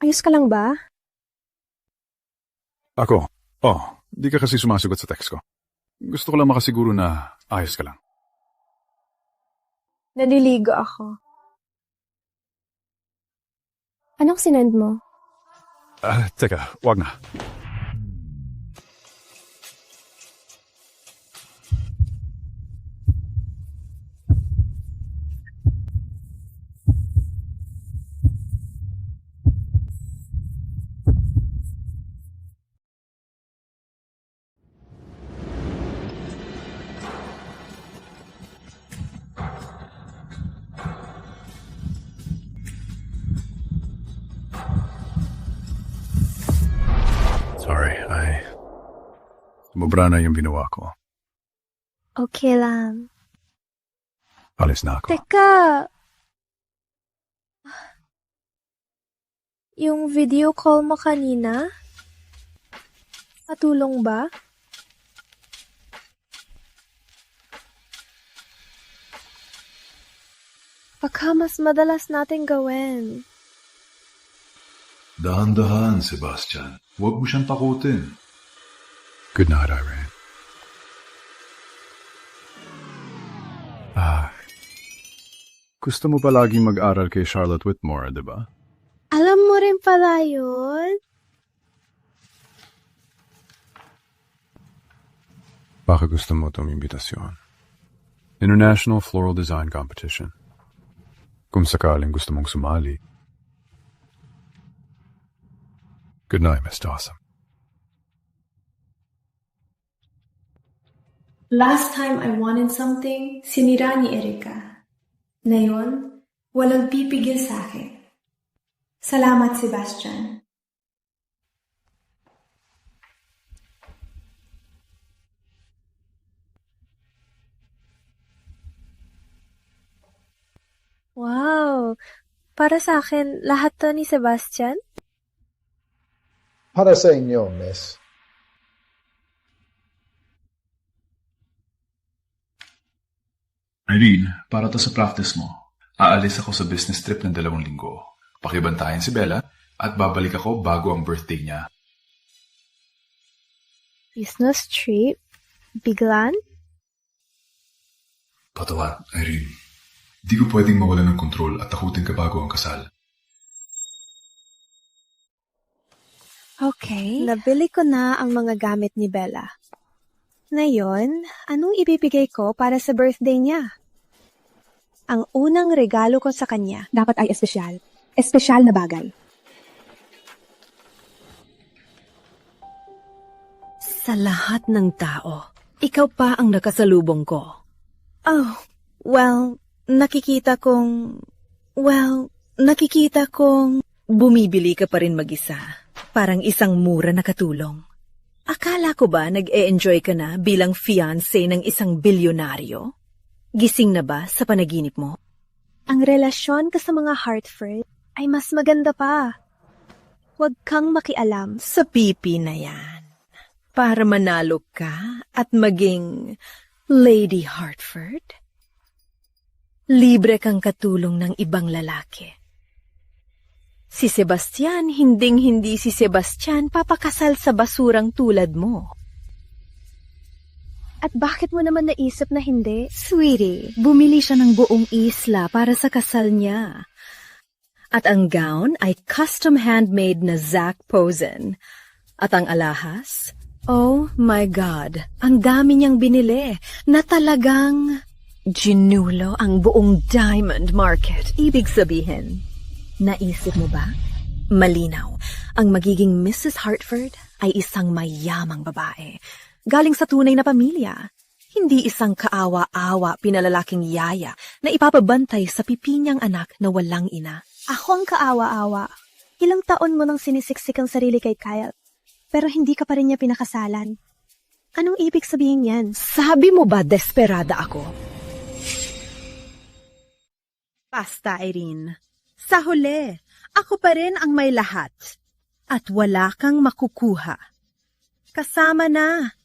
ayos ka lang ba? Ako? Di ka kasi sumasagot sa text ko. Gusto ko lang makasiguro na ayos ka lang. Naliligo ako. Anong sinend mo? Teka, wag na. Sumobra na yung ginawa ko. Okay lang. Alis na ako. Teka! Yung video call mo kanina? Patulong ba? Baka mas madalas natin gawin. Dahan-dahan, Sebastian. Huwag mo siyang takutin. Good night, Irene. Gusto mo palaging mag-aral kay Charlotte Whitmore, di ba? Alam mo rin pala yun? Baka gusto mo itong imbitasyon. International Floral Design Competition. Kung sakaling gusto mong sumali. Good night, Miss Dawson. Last time I wanted something, sinira ni Erika. Ngayon, walang pipigil sa akin. Salamat, Sebastian. Wow! Para sa akin, lahat to ni Sebastian? Para sa inyo, miss. Irene, para to sa practice mo. Aalis ako sa business trip ng 2 linggo. Pakibantayan si Bella at babalik ako bago ang birthday niya. Business trip? Biglan? Patawad, Irene. Di ko pwedeng mawala ng kontrol at takutin ka bago ang kasal. Okay. Nabili ko na ang mga gamit ni Bella. Ngayon, anong ibibigay ko para sa birthday niya? Ang unang regalo ko sa kanya. Dapat ay espesyal. Espesyal na bagay. Sa lahat ng tao, ikaw pa ang nakasalubong ko. Oh, well, nakikita kong bumibili ka pa rin mag-isa. Parang isang mura na katulong. Akala ko ba nag-e-enjoy ka na bilang fiancé ng isang bilyonaryo? Gising na ba sa panaginip mo? Ang relasyon ko sa mga Hartford ay mas maganda pa. Huwag kang makialam. Sa pipi na yan. Para manalo ka at maging Lady Hartford? Libre kang katulong ng ibang lalaki. Si Sebastian, hinding-hindi si Sebastian papakasal sa basurang tulad mo. At bakit mo naman naisip na hindi? Sweetie, bumili siya ng buong isla para sa kasal niya. At ang gown ay custom handmade na Zac Posen. At ang alahas? Oh my God, ang dami niyang binili na talagang ginulo ang buong diamond market. Ibig sabihin, naisip mo ba? Malinaw, ang magiging Mrs. Hartford ay isang mayamang babae. Galing sa tunay na pamilya. Hindi isang kaawa-awa pinalalaking yaya na ipapabantay sa pipi niyang anak na walang ina. Ako ang kaawa-awa. Ilang taon mo nang sinisiksik ang sarili kay Kyle, pero hindi ka pa rin niya pinakasalan. Anong ibig sabihin yan? Sabi mo ba desperada ako? Basta, Irene. Sa huli, ako pa rin ang may lahat. At wala kang makukuha. Kasama na.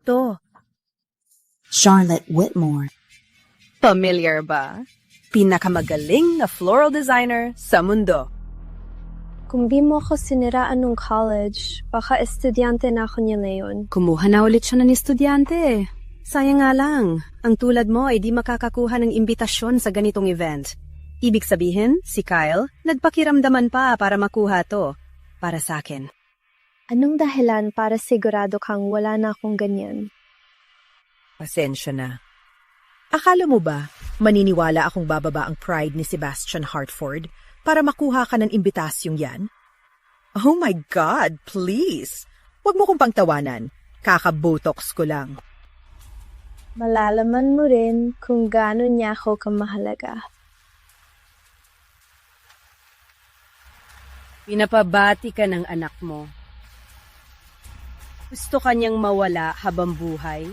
To. Charlotte Whitmore. Familiar ba? Pinakamagaling na floral designer sa mundo. Kung di mo ako siniraan nung college, baka estudyante na ako niya ngayon. Kumuha na ulit siya ng estudyante. Sayang nga lang, ang tulad mo ay di makakakuha ng imbitasyon sa ganitong event. Ibig sabihin, si Kyle, nagpakiramdaman pa para makuha to. Para sa akin. Anong dahilan para sigurado kang wala na akong ganyan? Pasensya na. Akala mo ba, maniniwala akong bababa ang pride ni Sebastian Hartford para makuha ka ng imbitasyong yan? Oh my God, please! Huwag mo kong pangtawanan. Kakabotox ko lang. Malalaman mo rin kung gaano niya ako kamahalaga. Pinapabati ka ng anak mo. Gusto kanyang mawala habang buhay?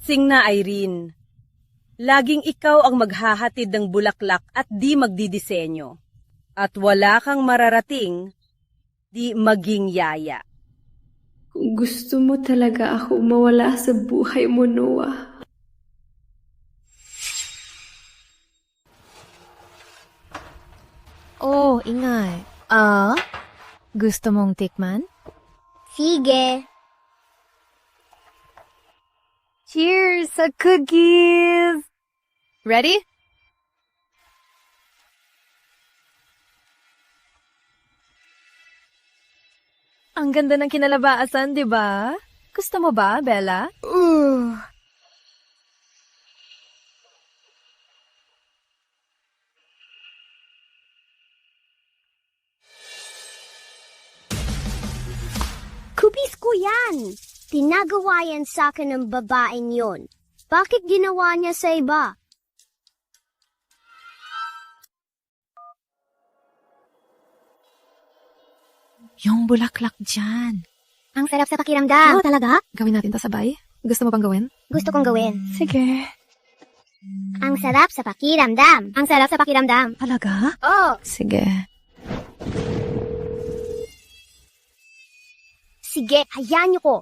Sing na, Irene. Laging ikaw ang maghahatid ng bulaklak at di magdidisenyo. At wala kang mararating, di maging yaya. Kung gusto mo talaga ako mawala sa buhay mo, Noah. Oh, ingay. Gusto mong tikman? Sige. Cheers sa cookies! Ready? Ang ganda ng kinalabaasan, di ba? Gusto mo ba, Bella? Kubis ko yan! Tinagawa yan sa akin ng babaeng yon. Bakit ginawa niya sa iba? Yung bulaklak dyan. Ang sarap sa pakiramdam. Oh, talaga? Gawin natin to sabay? Gusto mo bang gawin? Gusto kong gawin. Sige. Ang sarap sa pakiramdam. Ang sarap sa pakiramdam. Talaga? Oo. Sige. Sige, hayaan niyo ko.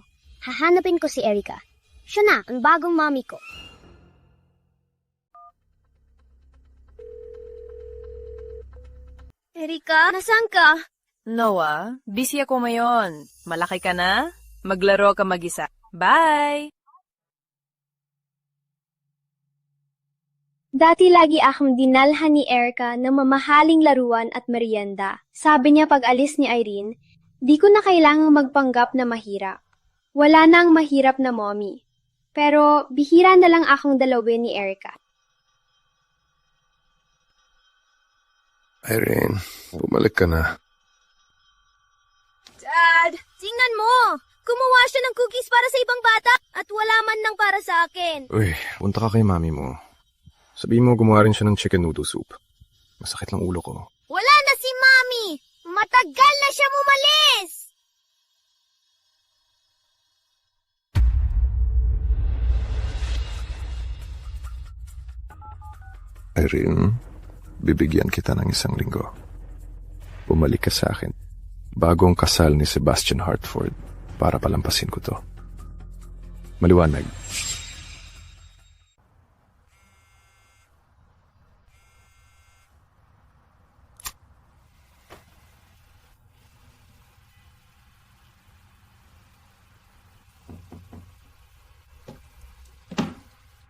Hahanapin ko si Erica. Siya na, ang bagong mommy ko. Erica, nasaan ka? Noah, busy ako ngayon. Malaki ka na? Maglaro ka mag-isa. Bye! Dati lagi akong dinalhan ni Erica ng mamahaling laruan at merienda. Sabi niya pag alis ni Irene, di ko na kailangang magpanggap na mahirap. Wala na ang mahirap na mommy. Pero bihira na lang akong dalawin ni Erica. Irene, bumalik ka na. Dad, tingnan mo! Gumawa siya ng cookies para sa ibang bata at wala man lang para sa akin. Uy, punta ka kay mami mo. Sabihin mo gumawa rin siya ng chicken noodle soup. Masakit lang ulo ko. Wala na si Mami! Matagal na siya umalis! Irene, bibigyan kita ng 1 linggo. Bumalik ka sa akin. Bagong kasal ni Sebastian Hartford para palampasin ko to. Maliwanag.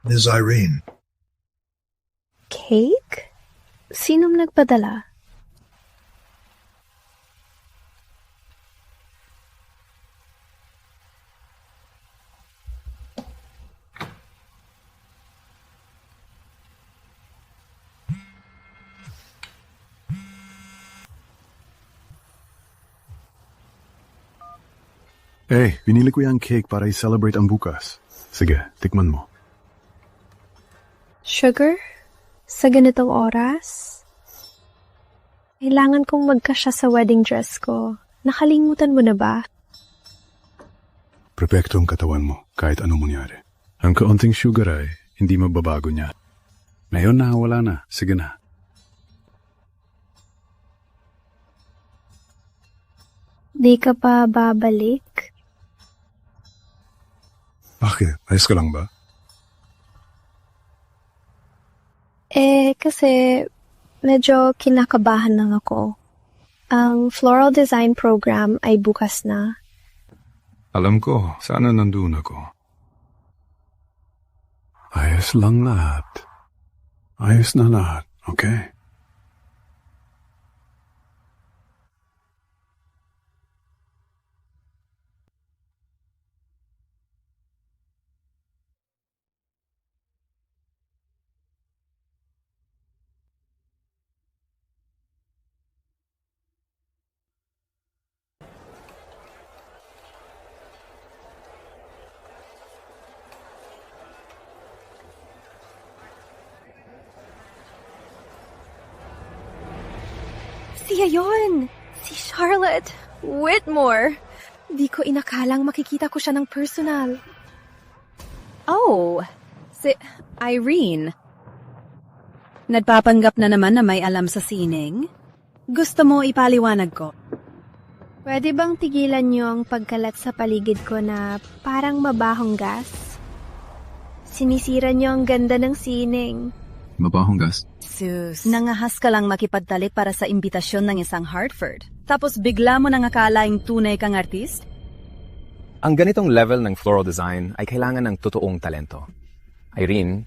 Ms. Irene. Cake? Sinong nagpadala? Binili ko yung cake para i-celebrate ang bukas. Sige, tikman mo. Sugar? Sa ganitong oras? Kailangan kong magkasya sa wedding dress ko. Nakalimutan mo na ba? Perfecto ang katawan mo, kahit anong mangyari. Ang kaunting sugar ay hindi magbabago niya. Ngayon na, wala na. Sige na. Di ka pa babalik? Bakit? Ayos ka lang ba? Kasi medyo kinakabahan lang ako. Ang floral design program ay bukas na. Alam ko, sana nandun ako. Ayos lang lahat. Ayos na lahat, okay? Siya yun! Si Charlotte! Whitmore! Di ko inakalang makikita ko siya ng personal. Oh, si Irene. Nagpapanggap na naman na may alam sa sining? Gusto mo ipaliwanag ko? Pwede bang tigilan niyo ang pagkalat sa paligid ko na parang mabahong gas? Sinisira niyo ang ganda ng sining. Mabahong gas? Sus, nangahas ka lang makipagtalik para sa imbitasyon ng isang Hartford. Tapos bigla mo nang akalaing tunay kang artist? Ang ganitong level ng floral design ay kailangan ng totoong talento. Irene,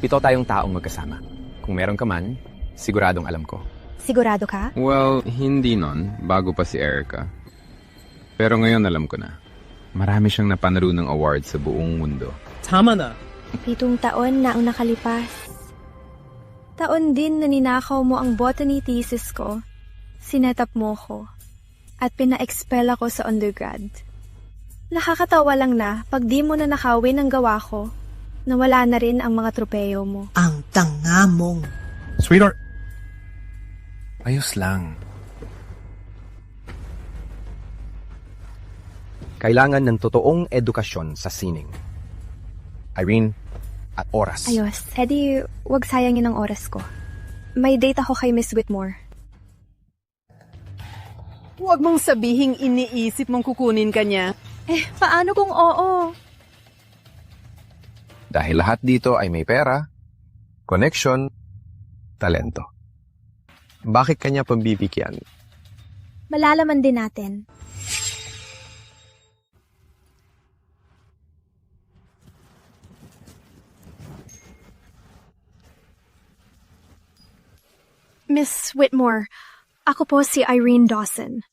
7 tayong taong magkasama. Kung meron ka man, siguradong alam ko. Sigurado ka? Well, hindi nun. Bago pa si Erica. Pero ngayon alam ko na. Marami siyang napanalo ng award sa buong mundo. Tama na. 7 taon na ang nakalipas. Taon din na ninakaw mo ang botany thesis ko. Sinetap mo ko. At pina-expel ako sa undergrad. Nakakatawa lang na pag di mo na nakawin ang gawa ko, nawala na rin ang mga tropeyo mo. Ang tanga mong. Sweetheart! Ayos lang. Kailangan ng totoong edukasyon sa sining. Irene, at oras. Ayos. Edi, wag sayangin ang oras ko. May date ako kay Miss Whitmore. Huwag mong sabihing iniisip mong kukunin ka niya. Paano kung oo? Dahil lahat dito ay may pera, connection, talento. Bakit kanya pambibigyan? Malalaman din natin. Miss Whitmore, ako po si Irene Dawson.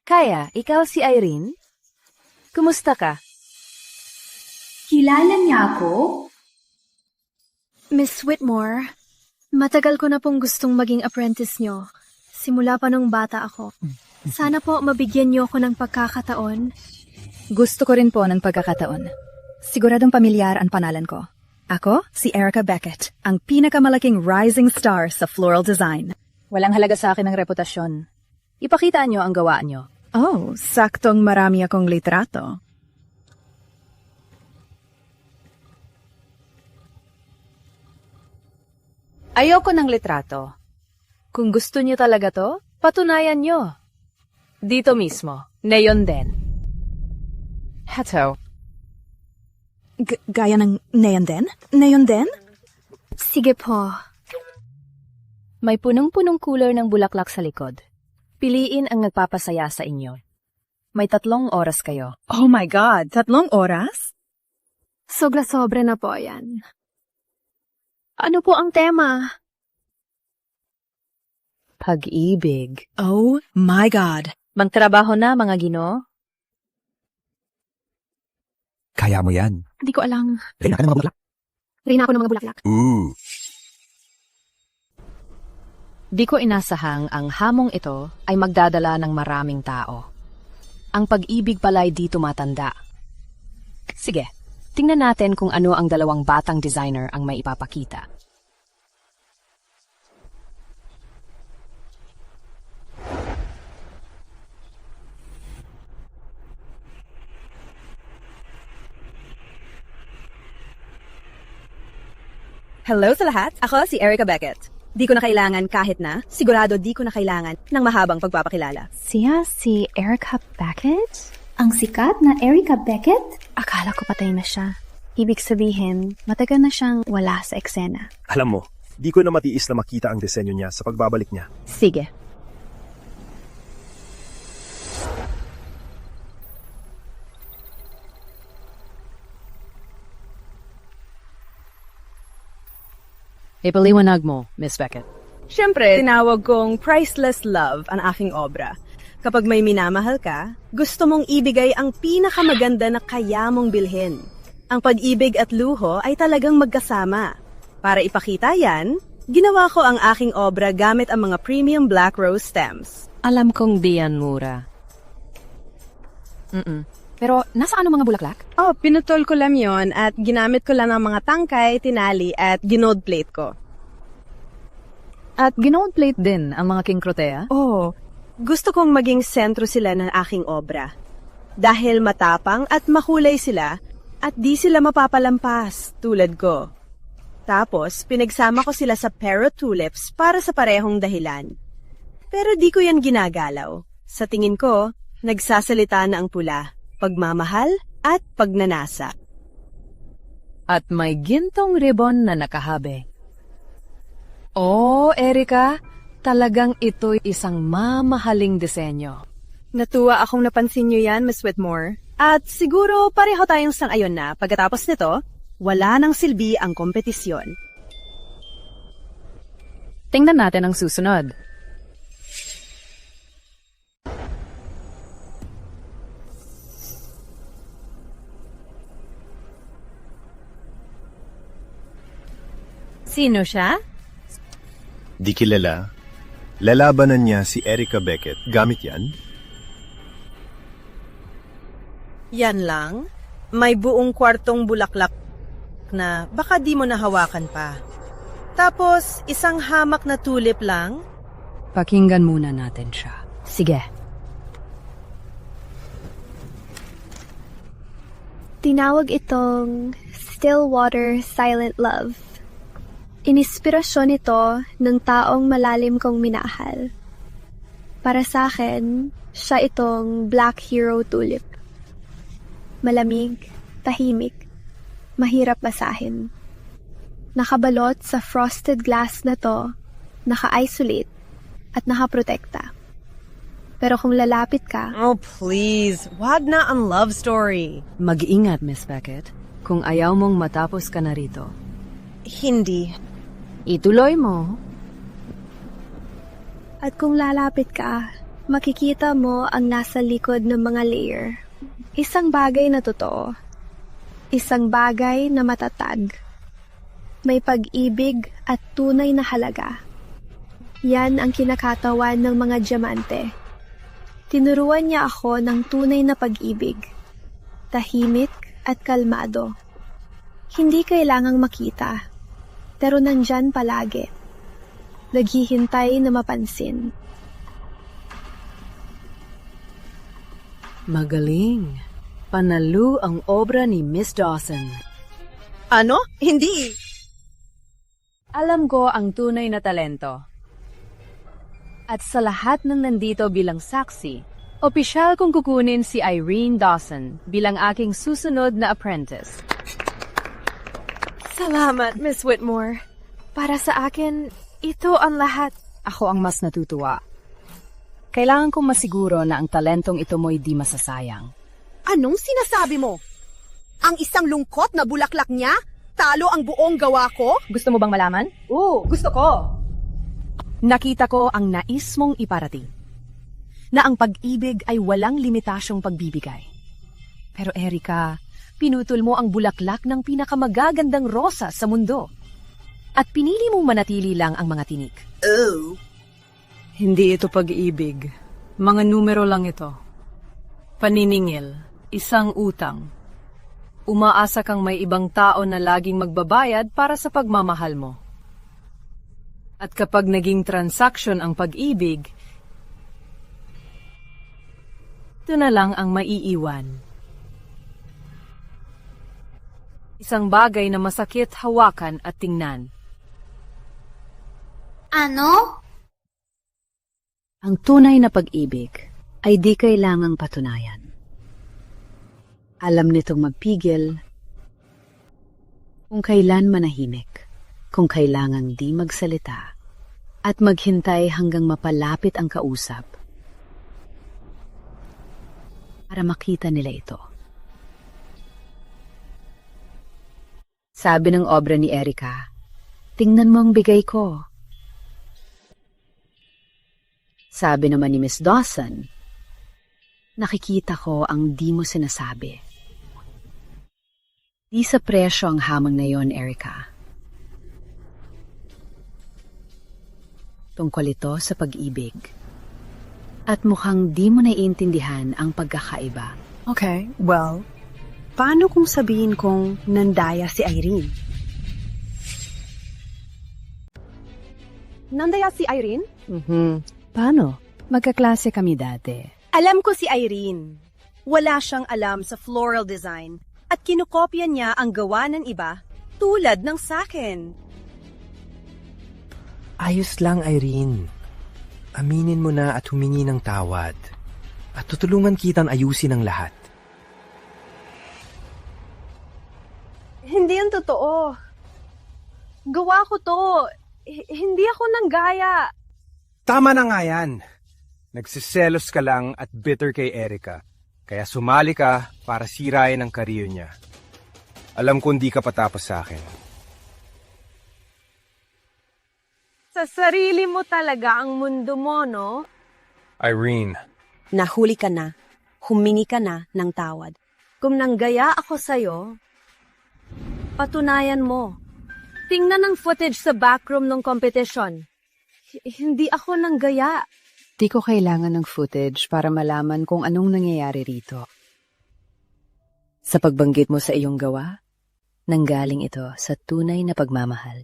Kaya, ikaw si Irene? Kumusta ka? Kilala niya ako? Miss Whitmore, matagal ko na pong gustong maging apprentice nyo. Simula pa nung bata ako. Sana po mabigyan niyo ako ng pagkakataon. Gusto ko rin po ng pagkakataon. Siguradong pamilyar ang pangalan ko. Ako, si Erica Beckett, ang pinakamalaking rising star sa floral design. Walang halaga sa akin ang reputasyon. Ipakita niyo ang gawa niyo. Oh, saktong marami akong litrato. Ayoko ng litrato. Kung gusto niyo talaga to, patunayan niyo. Dito mismo, neon din. Heto. Gaya ng neon din? Neon din? Sige po. May punong-punong cooler ng bulaklak sa likod. Piliin ang nagpapasaya sa inyo. May 3 oras kayo. Oh my God! 3 oras? Sobra-sobra na po yan. Ano po ang tema? Pag-ibig. Oh my God! Magtrabaho na, mga Ginoo. Kaya mo yan. Hindi ko alam. Reyna ka ng mga bulaklak. Reyna ako ng mga bulaklak. Di ko inasahang ang hamong ito ay magdadala ng maraming tao. Ang pag-ibig pala'y di tumatanda. Sige, tingnan natin kung ano ang 2 batang designer ang may ipapakita. Hello sa lahat! Ako si Erica Beckett. Di ko na kailangan kahit na, sigurado di ko na kailangan ng mahabang pagpapakilala. Siya si Erica Beckett? Ang sikat na Erica Beckett? Akala ko patay na siya. Ibig sabihin, matagal na siyang wala sa eksena. Alam mo, di ko na matiis na makita ang disenyo niya sa pagbabalik niya. Sige. Ipaliwanag mo, Miss Beckett. Siyempre, tinawag kong priceless love ang aking obra. Kapag may minamahal ka, gusto mong ibigay ang pinakamaganda na kaya mong bilhin. Ang pag-ibig at luho ay talagang magkasama. Para ipakita yan, ginawa ko ang aking obra gamit ang mga premium black rose stems. Alam kong di yan mura. Pero nasaan ang mga bulaklak? Oh, pinutol ko lang yon at ginamit ko lang ang mga tangkay, tinali at ginold plate ko. At ginold plate din ang mga king crotea? Oh, Gusto kong maging sentro sila ng aking obra. Dahil matapang at makulay sila at di sila mapapalampas tulad ko. Tapos, pinagsama ko sila sa pair of tulips para sa parehong dahilan. Pero di ko yan ginagalaw. Sa tingin ko, nagsasalita na ang pula, pagmamahal at pagnanasa. At may gintong ribbon na nakahabi. Oh, Erika, talagang ito'y isang mamahaling disenyo. Natuwa akong napansin niyo yan, Miss Whitmore. At siguro pareho tayong sang-ayon na pagkatapos nito, wala nang silbi ang kompetisyon. Tingnan natin ang susunod. Sino siya? Di kilala. Lalabanan niya si Erica Beckett. Gamit yan? Yan lang? May buong kwartong bulaklak na baka di mo nahawakan pa. Tapos, isang hamak na tulip lang? Pakinggan muna natin siya. Sige. Tinawag itong Stillwater Silent Love. Inispirasyon ito ng taong malalim kong minahal. Para sa akin, siya itong Black Hero Tulip. Malamig, tahimik, mahirap basahin. Nakabalot sa frosted glass na to, naka-isolate at nakaprotekta. Pero kung lalapit ka... Oh, please. Wag na ang love story. Mag-ingat, Miss Beckett. Kung ayaw mong matapos ka na rito. Hindi. Ituloy mo. At kung lalapit ka, makikita mo ang nasa likod ng mga layer. Isang bagay na totoo. Isang bagay na matatag. May pag-ibig at tunay na halaga. Yan ang kinakatawan ng mga diamante. Tinuruan niya ako ng tunay na pag-ibig. Tahimik at kalmado. Hindi kailangang makita. Pero nandyan palagi. Naghihintay na mapansin. Magaling. Panalo ang obra ni Miss Dawson. Ano? Hindi. Alam ko ang tunay na talento. At sa lahat ng nandito bilang saksi, opisyal kong kukunin si Irene Dawson bilang aking susunod na apprentice. Salamat, Miss Whitmore. Para sa akin, ito ang lahat. Ako ang mas natutuwa. Kailangan kong masiguro na ang talentong ito mo'y di masasayang. Anong sinasabi mo? Ang isang lungkot na bulaklak niya? Talo ang buong gawa ko? Gusto mo bang malaman? Oo, gusto ko. Nakita ko ang nais mong iparating. Na ang pag-ibig ay walang limitasyong pagbibigay. Pero Erika, pinutol mo ang bulaklak ng pinakamagagandang rosa sa mundo. At pinili mong manatili lang ang mga tinik. Oh. Hindi ito pag-ibig. Mga numero lang ito. Paniningil, isang utang. Umaasa kang may ibang tao na laging magbabayad para sa pagmamahal mo. At kapag naging transaksyon ang pag-ibig, ito na lang ang maiiwan. Isang bagay na masakit hawakan at tingnan. Ano? Ang tunay na pag-ibig ay di kailangang patunayan. Alam nitong magpigil kung kailan manahimik, kung kailangang di magsalita, at maghintay hanggang mapalapit ang kausap para makita nila ito. Sabi ng obra ni Erika, tingnan mo ang bigay ko. Sabi naman ni Miss Dawson, nakikita ko ang di mo sinasabi. Di sa presyo ang hamon na yon, Erika. Tungkol ito sa pag-ibig. At mukhang di mo naiintindihan ang pagkakaiba. Okay, well, paano kung sabihin kong nandaya si Irene? Nandaya si Irene? Paano? Magkaklase kami dati. Alam ko si Irene. Wala siyang alam sa floral design at kinukopya niya ang gawa ng iba tulad ng sakin. Ayos lang, Irene. Aminin mo na at humingi ng tawad. At tutulungan kitang ayusin ang lahat. Hindi yan totoo. Gawa ko to. Hindi ako nanggaya. Tama na nga yan. Nagsiselos ka lang at bitter kay Erica. Kaya sumali ka para sirain ang career niya. Alam ko hindi ka patapos sa akin. Sa sarili mo talaga ang mundo mo, no? Irene. Nahuli ka na, humingi ka na ng tawad. Kung nanggaya ako sa'yo, patunayan mo. Tingnan ang footage sa backroom ng competition. Hindi ako nanggaya. Di ko kailangan ng footage para malaman kung anong nangyayari rito. Sa pagbanggit mo sa iyong gawa, nanggaling ito sa tunay na pagmamahal.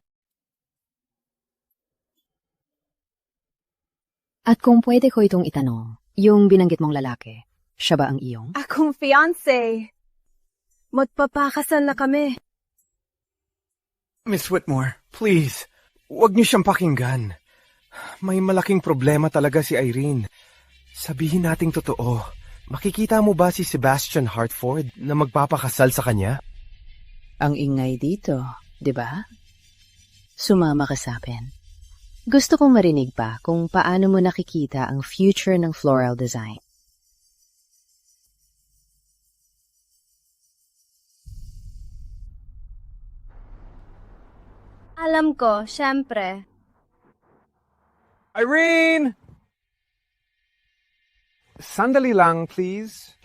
At kung pwede ko itong itanong, yung binanggit mong lalaki, siya ba ang iyong? Akong fiancé. Magpapakasal na kami. Miss Whitmore, please, huwag niyo siyang pakinggan. May malaking problema talaga si Irene. Sabihin nating totoo. Makikita mo ba si Sebastian Hartford na magpapakasal sa kanya? Ang ingay dito, di ba? Sumama ka sa akin. Gusto kong marinig pa kung paano mo nakikita ang future ng floral design. Alam ko, syempre. Irene! Sandali lang, please.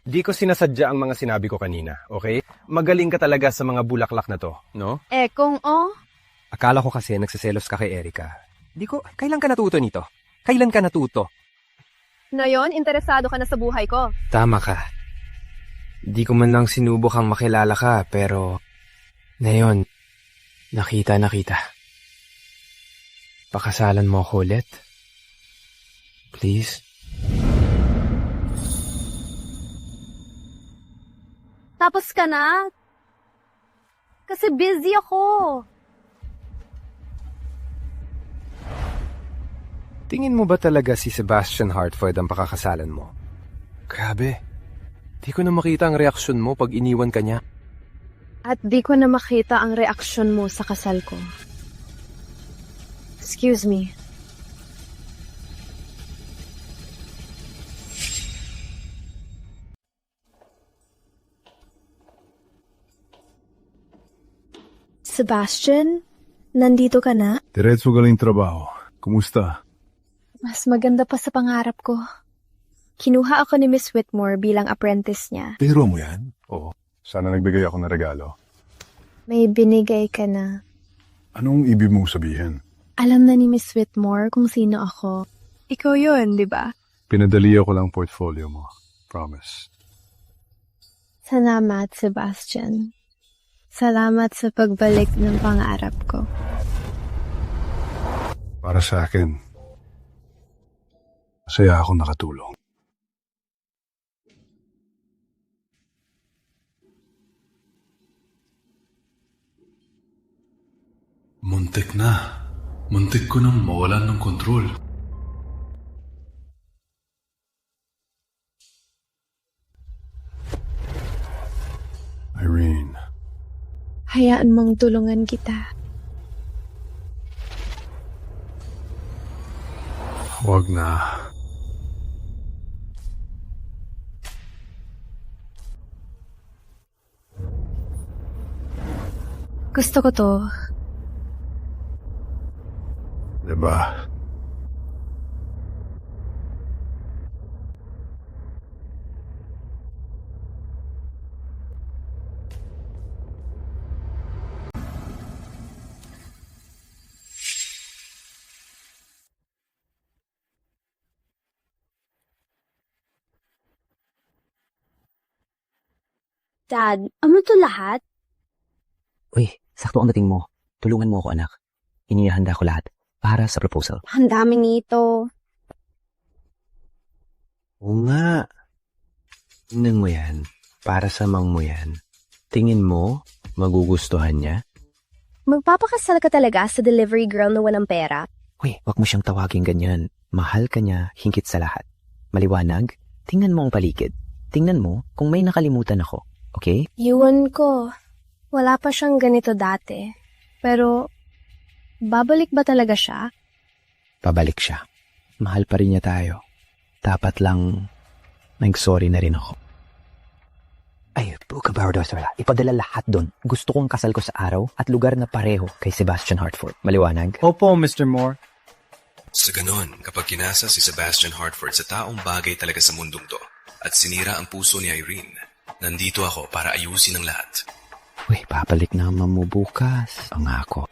Di ko sinasadya ang mga sinabi ko kanina, okay? Magaling ka talaga sa mga bulaklak na to, no? Kung Akala ko kasi nagsiselos ka kay Erica. Kailan ka natuto nito? Kailan ka natuto? Ngayon, interesado ka na sa buhay ko. Tama ka. Di ko man lang sinubukang makilala ka, pero ngayon, nakita. Pakasalan mo ako ulit. Please. Tapos ka na? Kasi busy ako. Tingin mo ba talaga si Sebastian Hartford ang pakakasalan mo? Grabe. Di ko na makita ang reaksyon mo pag iniwan ka niya. At di ko na makita ang reaksyon mo sa kasal ko. Excuse me. Sebastian, nandito ka na? Diretso galing trabaho. Kumusta? Mas maganda pa sa pangarap ko. Kinuha ako ni Miss Whitmore bilang apprentice niya. Biro mo yan? Oo. Sana nagbigay ako ng regalo. May binigay ka na. Anong ibig mong sabihin? Alam na ni Miss Whitmore kung sino ako. Ikaw yun, di ba? Pinadali ako lang portfolio mo. Promise. Salamat, Sebastian. Salamat sa pagbalik ng pangarap ko. Para sa akin, masaya akong nakatulong. Muntik na. Muntik ko nang mawalan ng kontrol. Irene. Hayaan mong tulungan kita. Huwag na. Gusto ko to. Diba? Dad, ano to lahat? Uy, sakto ang dating mo. Tulungan mo ako, anak. Inihahanda ko lahat. para sa proposal. Ang dami nito. Oo nga. Tingnan mo yan. Para sa mang mo yan. Tingin mo, magugustuhan niya? Magpapakasal ka talaga sa delivery girl na walang pera? Uy, wag mo siyang tawagin ganyan. Mahal ka niya, hingkit sa lahat. Maliwanag? Tingnan mo ang paligid. Tingnan mo kung may nakalimutan ako. Okay? Iwan ko. Wala pa siyang ganito dati. Pero, babalik ba talaga siya? Pabalik siya. Mahal pa rin niya tayo. Dapat lang, nag-sorry na rin ako. Ay, Buka Bardoswala, ipadala lahat doon. Gusto kong kasal ko sa araw at lugar na pareho kay Sebastian Hartford. Maliwanag? Opo, Mr. Moore. Sa ganon, kapag kinasa si Sebastian Hartford sa taong bagay talaga sa mundong to at sinira ang puso ni Irene, nandito ako para ayusin ang lahat. Uy, papalik naman mo bukas. Ang ako.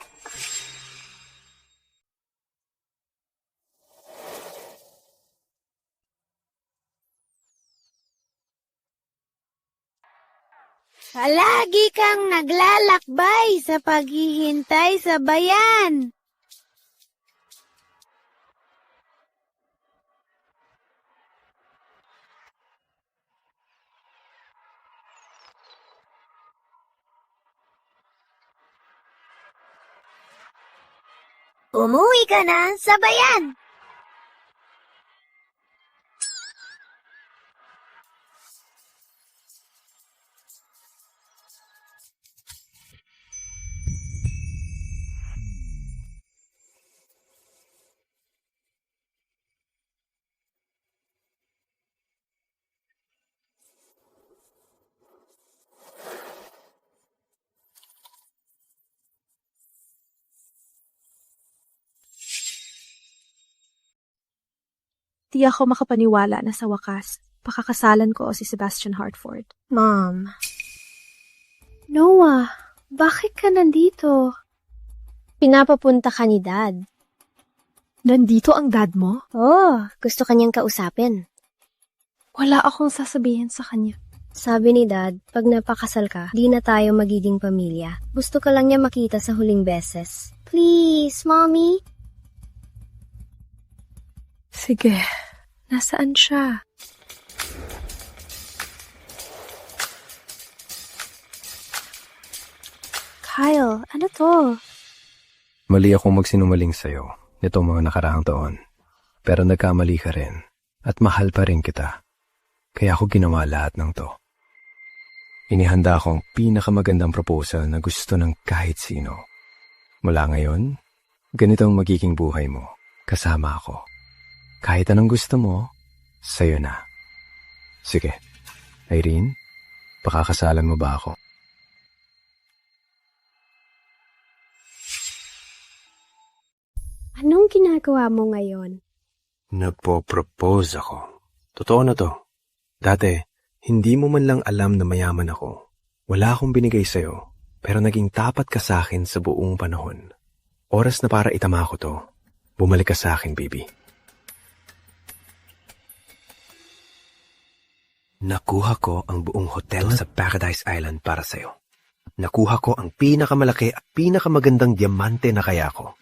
Palagi kang naglalakbay sa paghihintay sa bayan. Umuwi ka na sa bayan. Di ako makapaniwala na sa wakas, pakakasalan ko si Sebastian Hartford. Mom. Noah, bakit ka nandito? Pinapapunta ka ni Dad. Nandito ang dad mo? Gusto kanyang kausapin. Wala akong sasabihin sa kanya. Sabi ni Dad, pag napakasal ka, di na tayo magiging pamilya. Gusto ka lang niya makita sa huling beses. Please, Mommy. Sige, nasaan siya? Kyle, ano to? Mali akong magsinungaling sa'yo nitong mga nakaraang taon. Pero nagkamali ka rin at mahal pa rin kita. Kaya ako ginawa lahat ng to. Inihanda ko ang pinakamagandang proposal na gusto ng kahit sino. Mula ngayon, ganito ang magiging buhay mo. Kasama ako. Kahit anong gusto mo, sa'yo na. Sige, Irene, pakakasalan mo ba ako? Anong ginagawa mo ngayon? Nagpo-propose ako. Totoo na to. Dati, hindi mo man lang alam na mayaman ako. Wala akong binigay sa'yo, pero naging tapat ka sa akin sa buong panahon. Oras na para itama ko to. Bumalik ka sa akin, baby. Nakuha ko ang buong hotel sa Paradise Island para sa'yo. Nakuha ko ang pinakamalaki at pinakamagandang diamante na kaya ko.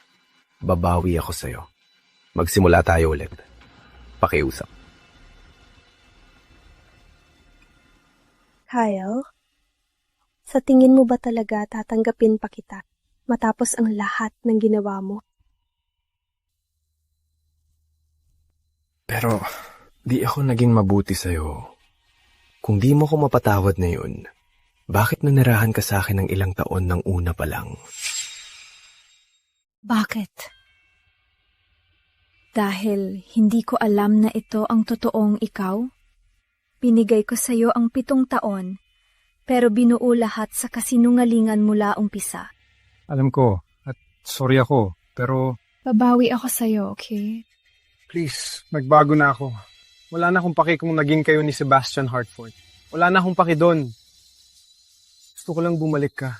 Babawi ako sa'yo. Magsimula tayo ulit. Pakiusap. Kyle, sa tingin mo ba talaga tatanggapin pa kita matapos ang lahat ng ginawa mo? Pero, di ako naging mabuti sa'yo. Kung di mo ko mapatawad na yun, bakit nanirahan ka sa akin ng ilang taon ng una pa lang? Bakit? Dahil hindi ko alam na ito ang totoong ikaw? Binigay ko sa iyo ang 7 taon, pero binuo lahat sa kasinungalingan mula umpisa. Alam ko, at sorry ako, pero... Babawi ako sa iyo, okay? Please, magbago na ako. Wala na akong paki kung naging kayo ni Sebastian Hartford. Wala na akong paki doon. Gusto ko lang bumalik ka.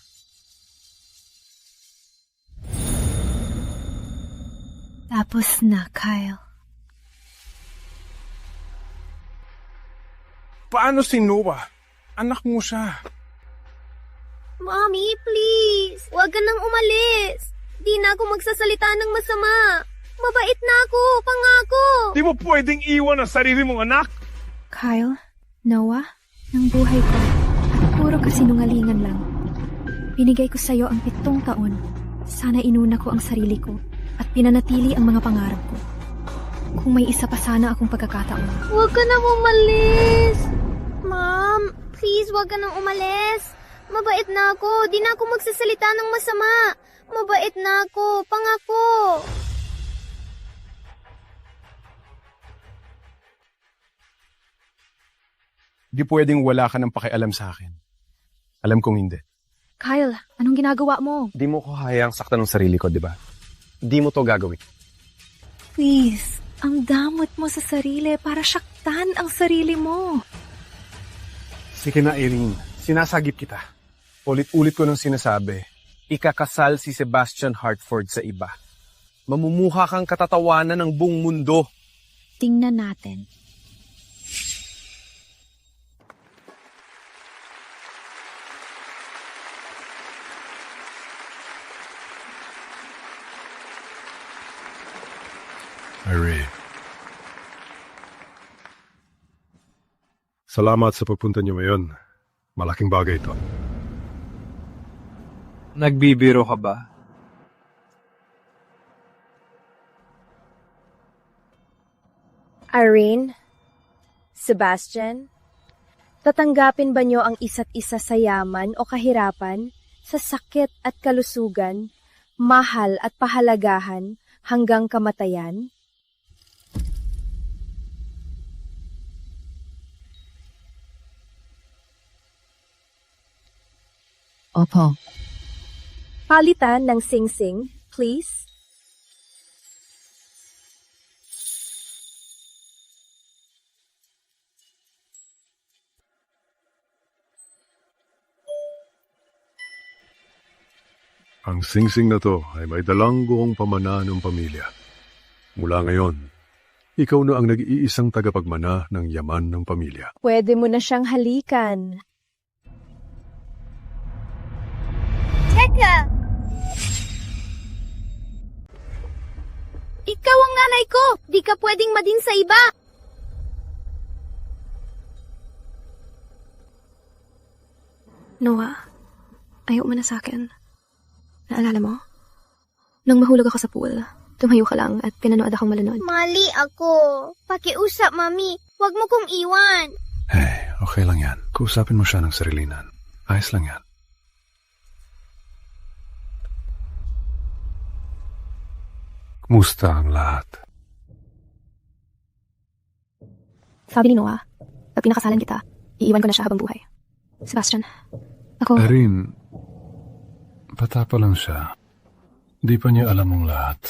Tapos na, Kyle. Paano si Noah? Anak mo siya. Mommy, please. Huwag ka nang umalis. Di na ako magsasalita ng masama. Mabait na ako, pangako. Di mo pwedeng iwan ang sarili mong anak. Kyle, Noah, ng buhay ko, at puro kasinungalingan lang. Binigay ko sa'yo ang 7 taon. Sana inuna ko ang sarili ko at pinanatili ang mga pangarap ko. Kung may isa pa sana akong pagkakataon. Huwag ka nang umalis. Ma'am, please huwag ka nang umalis. Mabait na ako. Di na ako magsasalita ng masama. Mabait na ako. Pangako. Di pwedeng wala ka ng pakialam sa akin. Alam kong hindi. Kyle, anong ginagawa mo? Di mo ko hayang saktan ng sarili ko, di ba? Di mo to gagawin. Please, ang damot mo sa sarili para saktan ang sarili mo. Sige na, Irene. Sinasagip kita. Ulit-ulit ko nang sinasabi, ikakasal si Sebastian Hartford sa iba. Mamumuha kang katatawanan ng buong mundo. Tingnan natin. Irene. Salamat sa pagpunta niyo ngayon. Malaking bagay ito. Nagbibiro ka ba? Irene, Sebastian, tatanggapin ba niyo ang isa't isa sa yaman o kahirapan, sa sakit at kalusugan, mahal at pahalagahan, hanggang kamatayan? Opo. Palitan ng sing-sing, please. Ang singsing na to ay may dalang buong pamana ng pamilya. Mula ngayon, ikaw na ang nag-iisang tagapagmana ng yaman ng pamilya. Pwede mo na siyang halikan. Teka! Ikaw ang nanay ko! Di ka pwedeng madin sa iba! Noah, ayaw mo na sa akin. Naalala mo? Nang mahulog ako sa pool, tumayo ka lang at pinanood akong malunod. Mali ako. Pakiusap, Mami. Huwag mo kong iwan. Hey, okay lang yan. Kausapin mo siya ng sarilinan. Ayos lang yan. Kumusta ang lahat? Sabi ni Noah, pag pinakasalan kita, iiwan ko na siya habang buhay. Sebastian, ako... Irene, bata pa lang siya. Di pa niya alam ang lahat.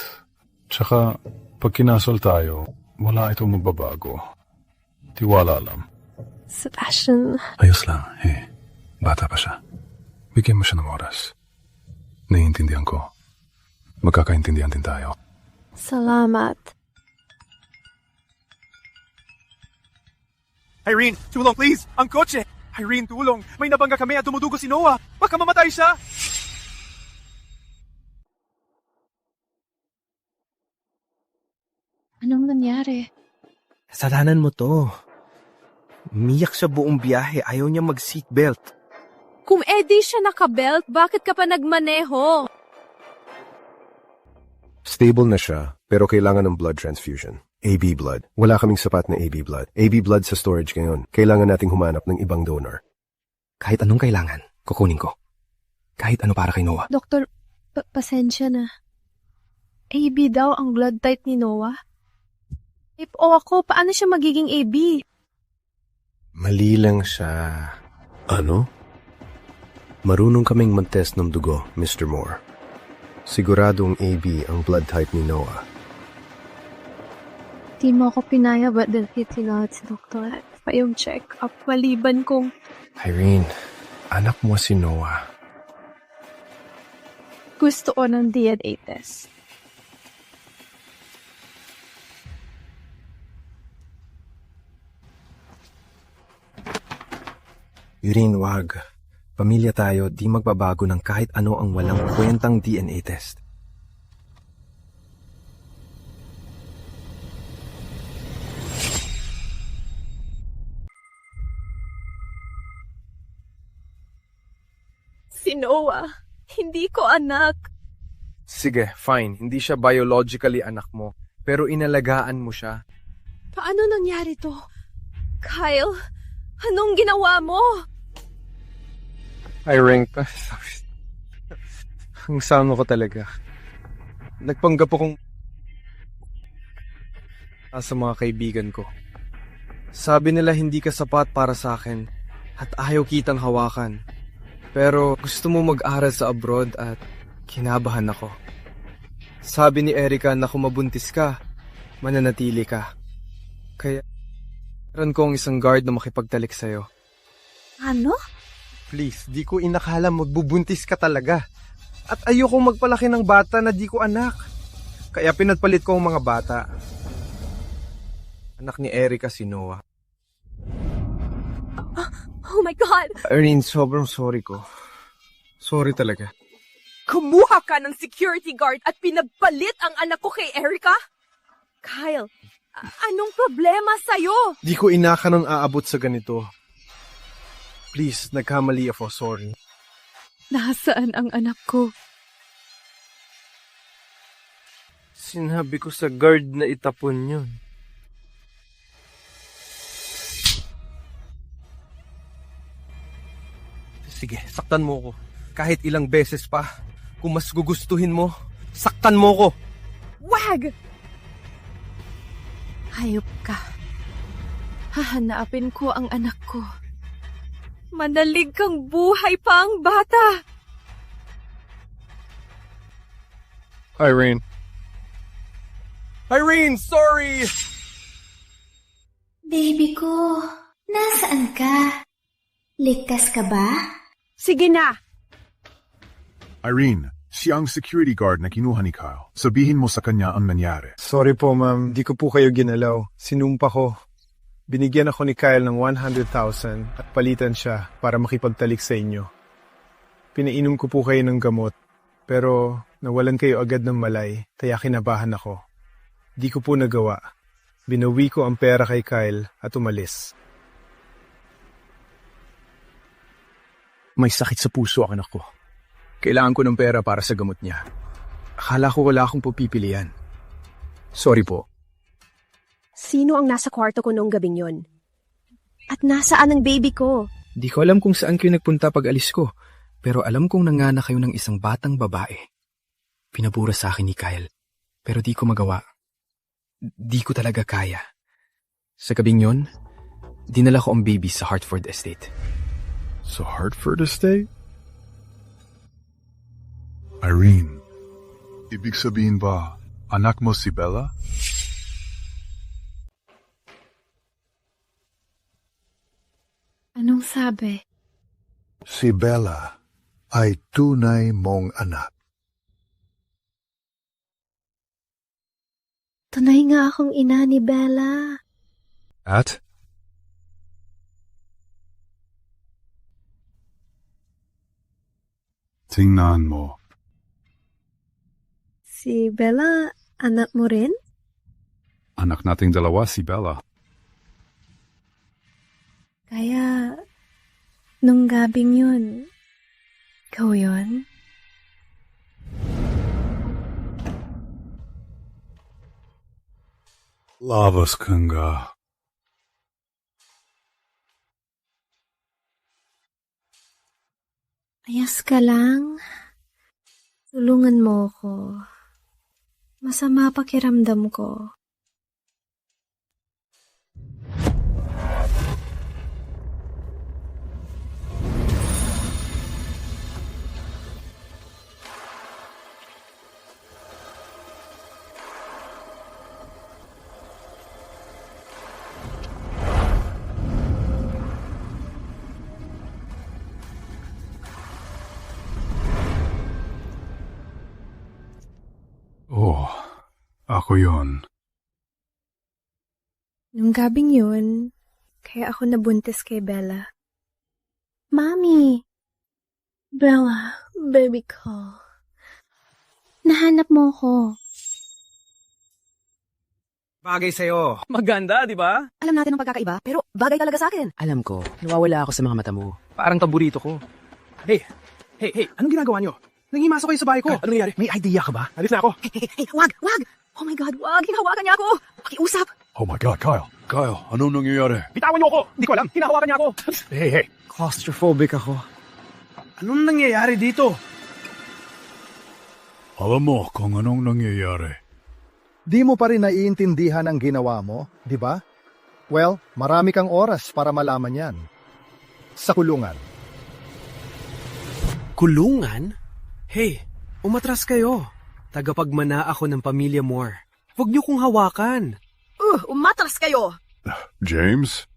Tsaka, pag kinasal tayo, wala itong magbabago. Tiwala lang. Sebastian... Ayos lang, bata pa siya. Bigyan mo siya ng oras. Naiintindihan ko. Magkakaintindihan din tayo. Salamat. Irene, tulong please! Ang kotse! Irene, tulong! May nabangga kami at dumudugo si Noah! Baka mamatay siya! Anong nangyari? Kasalanan mo to. Umiyak siya buong biyahe. Ayaw niya mag-seatbelt. Kung edi siya nakabelt, bakit ka pa nagmaneho? Stable na siya, pero kailangan ng blood transfusion. AB blood. Wala kaming sapat na AB blood. AB blood sa storage ngayon. Kailangan nating humanap ng ibang donor. Kahit anong kailangan, kukunin ko. Kahit ano para kay Noah. Doktor, pasensya na. AB daw ang blood type ni Noah? If O ako, paano siya magiging AB? Mali lang siya. Ano? Marunong kaming mag-test ng dugo, Mr. Moore. Siguradong AB ang blood type ni Noah. Di mo ako pinaya ba't dalhit sinahot si doktor? Pa yung check-up, maliban kong... Irene, anak mo si Noah. Gusto ko ng DNA test. Irene, wag. Pamilya tayo, di magbabago ng kahit ano ang walang kwentang DNA test. Noah. Hindi ko anak. Sige, fine. Hindi siya biologically anak mo. Pero inalagaan mo siya. Paano nangyari to? Kyle, anong ginawa mo? Irene, ang sama ko talaga. Nagpanggap akong sa mga kaibigan ko. Sabi nila hindi ka sapat para sa akin at ayaw kitang hawakan. Pero gusto mo mag-aral sa abroad at kinabahan ako. Sabi ni Erica na kung mabuntis ka, mananatili ka. Kaya meron kong isang guard na makipagtalik sa'yo. Ano? Please, di ko inakala magbubuntis ka talaga. At ayokong magpalaki ng bata na di ko anak. Kaya pinagpalit ko ang mga bata. Anak ni Erica si Noah. Oh my God! Irene, sobrang sorry ko. Sorry talaga. Kumuha ka ng security guard at pinagpalit ang anak ko kay Erica? Kyle, anong problema sa'yo? Di ko inaka nang aabot sa ganito. Please, nagkamali ako, sorry. Nasaan ang anak ko? Sinabi ko sa guard na itapon yun. Sige, saktan mo ko. Kahit ilang beses pa. Kung mas gugustuhin mo, saktan mo ko. Wag! Hayop ka. Hahanapin ko ang anak ko. Manalig kang buhay pa ang bata. Irene. Irene, sorry! Baby ko, nasaan ka? Ligtas ka ba? Sige na! Irene, siya ang security guard na kinuha ni Kyle. Sabihin mo sa kanya ang nangyari. Sorry po, ma'am. Di ko po kayo ginalaw. Sinumpa ko. Binigyan ako ni Kyle ng 100,000 at palitan siya para makipagtalik sa inyo. Pinainom ko po kayo ng gamot, pero nawalan kayo agad ng malay, kaya kinabahan ako. Di ko po nagawa. Binawi ko ang pera kay Kyle at umalis. May sakit sa puso ang anak ko. Kailangan ko ng pera para sa gamot niya. Akala ko wala akong pupipilian. Sorry po. Sino ang nasa kwarto ko noong gabing yon? At nasaan ang baby ko? Di ko alam kung saan kayo nagpunta pag alis ko, pero alam kong nanganak kayo ng isang batang babae. Pinabura sa akin ni Kyle, pero di ko magawa. Di ko talaga kaya. Sa gabing yon, dinala ko ang baby sa Hartford Estate. Sa Hartford Estate? Irene, ibig sabihin ba, anak mo si Bella? Anong sabi? Si Bella ay tunay mong anak. Tunay nga akong ina ni Bella. At? Tingnan mo. Si Bella, anak mo rin? Anak nating dalawa si Bella. Kaya, nung gabing yun, ikaw yun? Labas kanga. Ayas ka lang. Tulungan mo ko. Masama pakiramdam ko. Oh, ako yon. Nung gabing yun, kaya ako nabuntis kay Bella. Mami! Bella, baby ko. Nahanap mo ko. Bagay sa'yo. Maganda, di ba? Alam natin ang pagkakaiba, pero bagay talaga sa akin. Alam ko, nawawala ako sa mga mata mo. Parang paborito ko. Hey, Hey, anong ginagawa niyo? Nangimasok kayo sa bahay ko. Ano nangyari? May idea ka ba? Alis na ako. Hey, wag! Oh my God, wag! Hinahawakan niya ako! Pakiusap! Oh my God, Kyle. Kyle, anong nangyayari? Bitawan niyo ako! Hindi ko alam, hinahawakan niya ako. Hey. Claustrophobic ako. Anong nangyayari dito? Alam mo kung anong nangyayari. Di mo pa rin naiintindihan ang ginawa mo, di ba? Well, marami kang oras para malaman yan. Sa kulungan. Kulungan? Hey, umatras kayo. Tagapagmana ako ng pamilya Moore. Huwag niyo kong hawakan. Umatras kayo! James?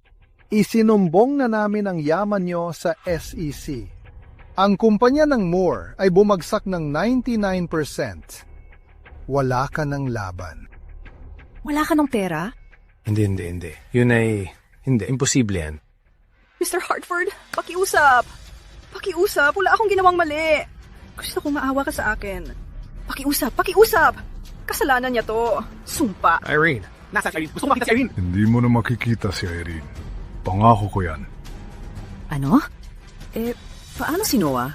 Isinumbong na namin ang yaman nyo sa SEC. Ang kumpanya ng Moore ay bumagsak ng 99%. Wala ka ng laban. Wala ka ng pera? Hindi. Yun ay... Hindi, imposible yan. Mr. Hartford, pakiusap! Pakiusap, wala akong ginawang mali. Gusto kong maawa ka sa akin. Pakiusap! Kasalanan niya to. Sumpa. Irene. Nasa si Irene. Gusto ko makita si Irene. Hindi mo na makikita si Irene. Pangako ko yan. Ano? Paano si Noah?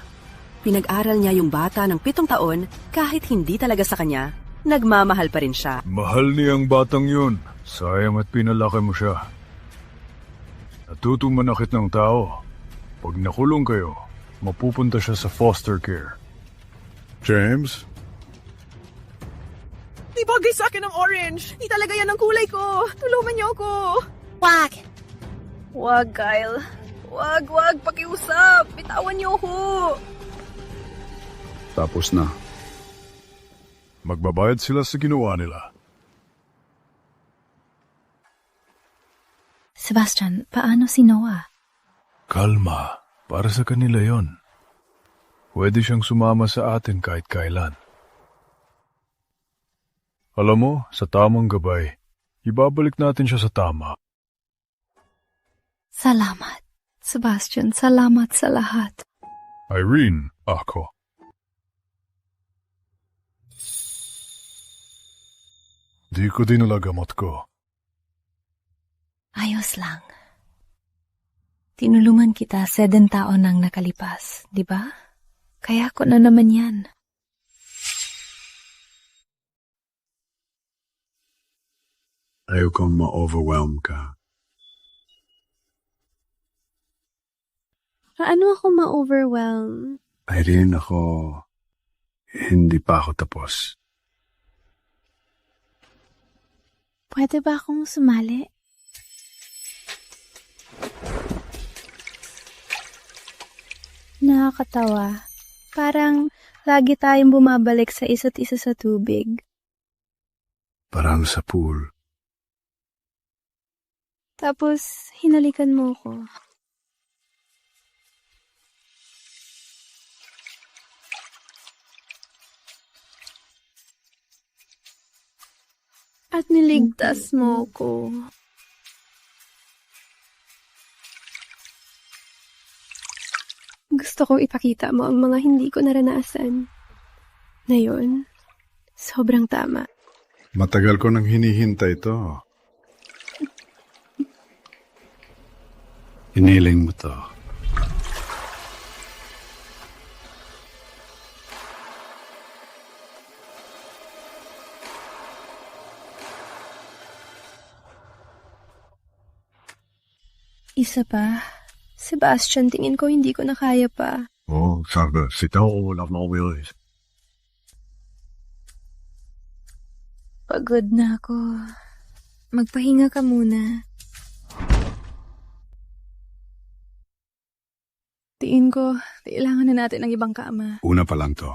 Pinag-aral niya yung bata ng 7 taon kahit hindi talaga sa kanya. Nagmamahal pa rin siya. Mahal niyang batang yun. Sayang at pinalaki mo siya. Natutong manakit ng tao. Pag nakulong kayo, mapupunta siya sa foster care. James? Di bagay sa akin ang orange. Di talaga yan ang kulay ko. Tulungan niyo ako. Wag! Wag, Kyle. Wag. Pakiusap. Bitawan niyo ako. Tapos na. Magbabayad sila sa ginawa nila. Sebastian, paano si Noah? Kalma. Para sa kanila yon. Pwede siyang sumama sa atin kahit kailan. Alam mo, sa tamang gabay, ibabalik natin siya sa tama. Salamat, Sebastian. Salamat sa lahat. Irene, ako. Di ko dinala gamot ko. Ayos lang. Tinulungan kita 7 taon nang nakalipas, di ba? Kaya ko na naman yan. Ayaw kong ma-overwhelm ka. Paano ako ma-overwhelm? Irene, hindi pa ako tapos. Pwede ba akong sumali? Nakakatawa. Parang lagi tayong bumabalik sa isa't isa sa tubig. Parang sa pool. Tapos, hinalikan mo ko. At niligtas mo ko. Gusto kong ipakita mo ang mga hindi ko naranasan. Ngayon, sobrang tama. Matagal ko nang hinihintay ito. Hiniling mo to. Isa pa. Sebastian, tingin ko hindi ko na kaya pa. Sabi, sitaw ko wala na willis. Pagod na ako. Magpahinga ka muna. Tingin ko, kailangan na natin ng ibang kama. Una pa lang to.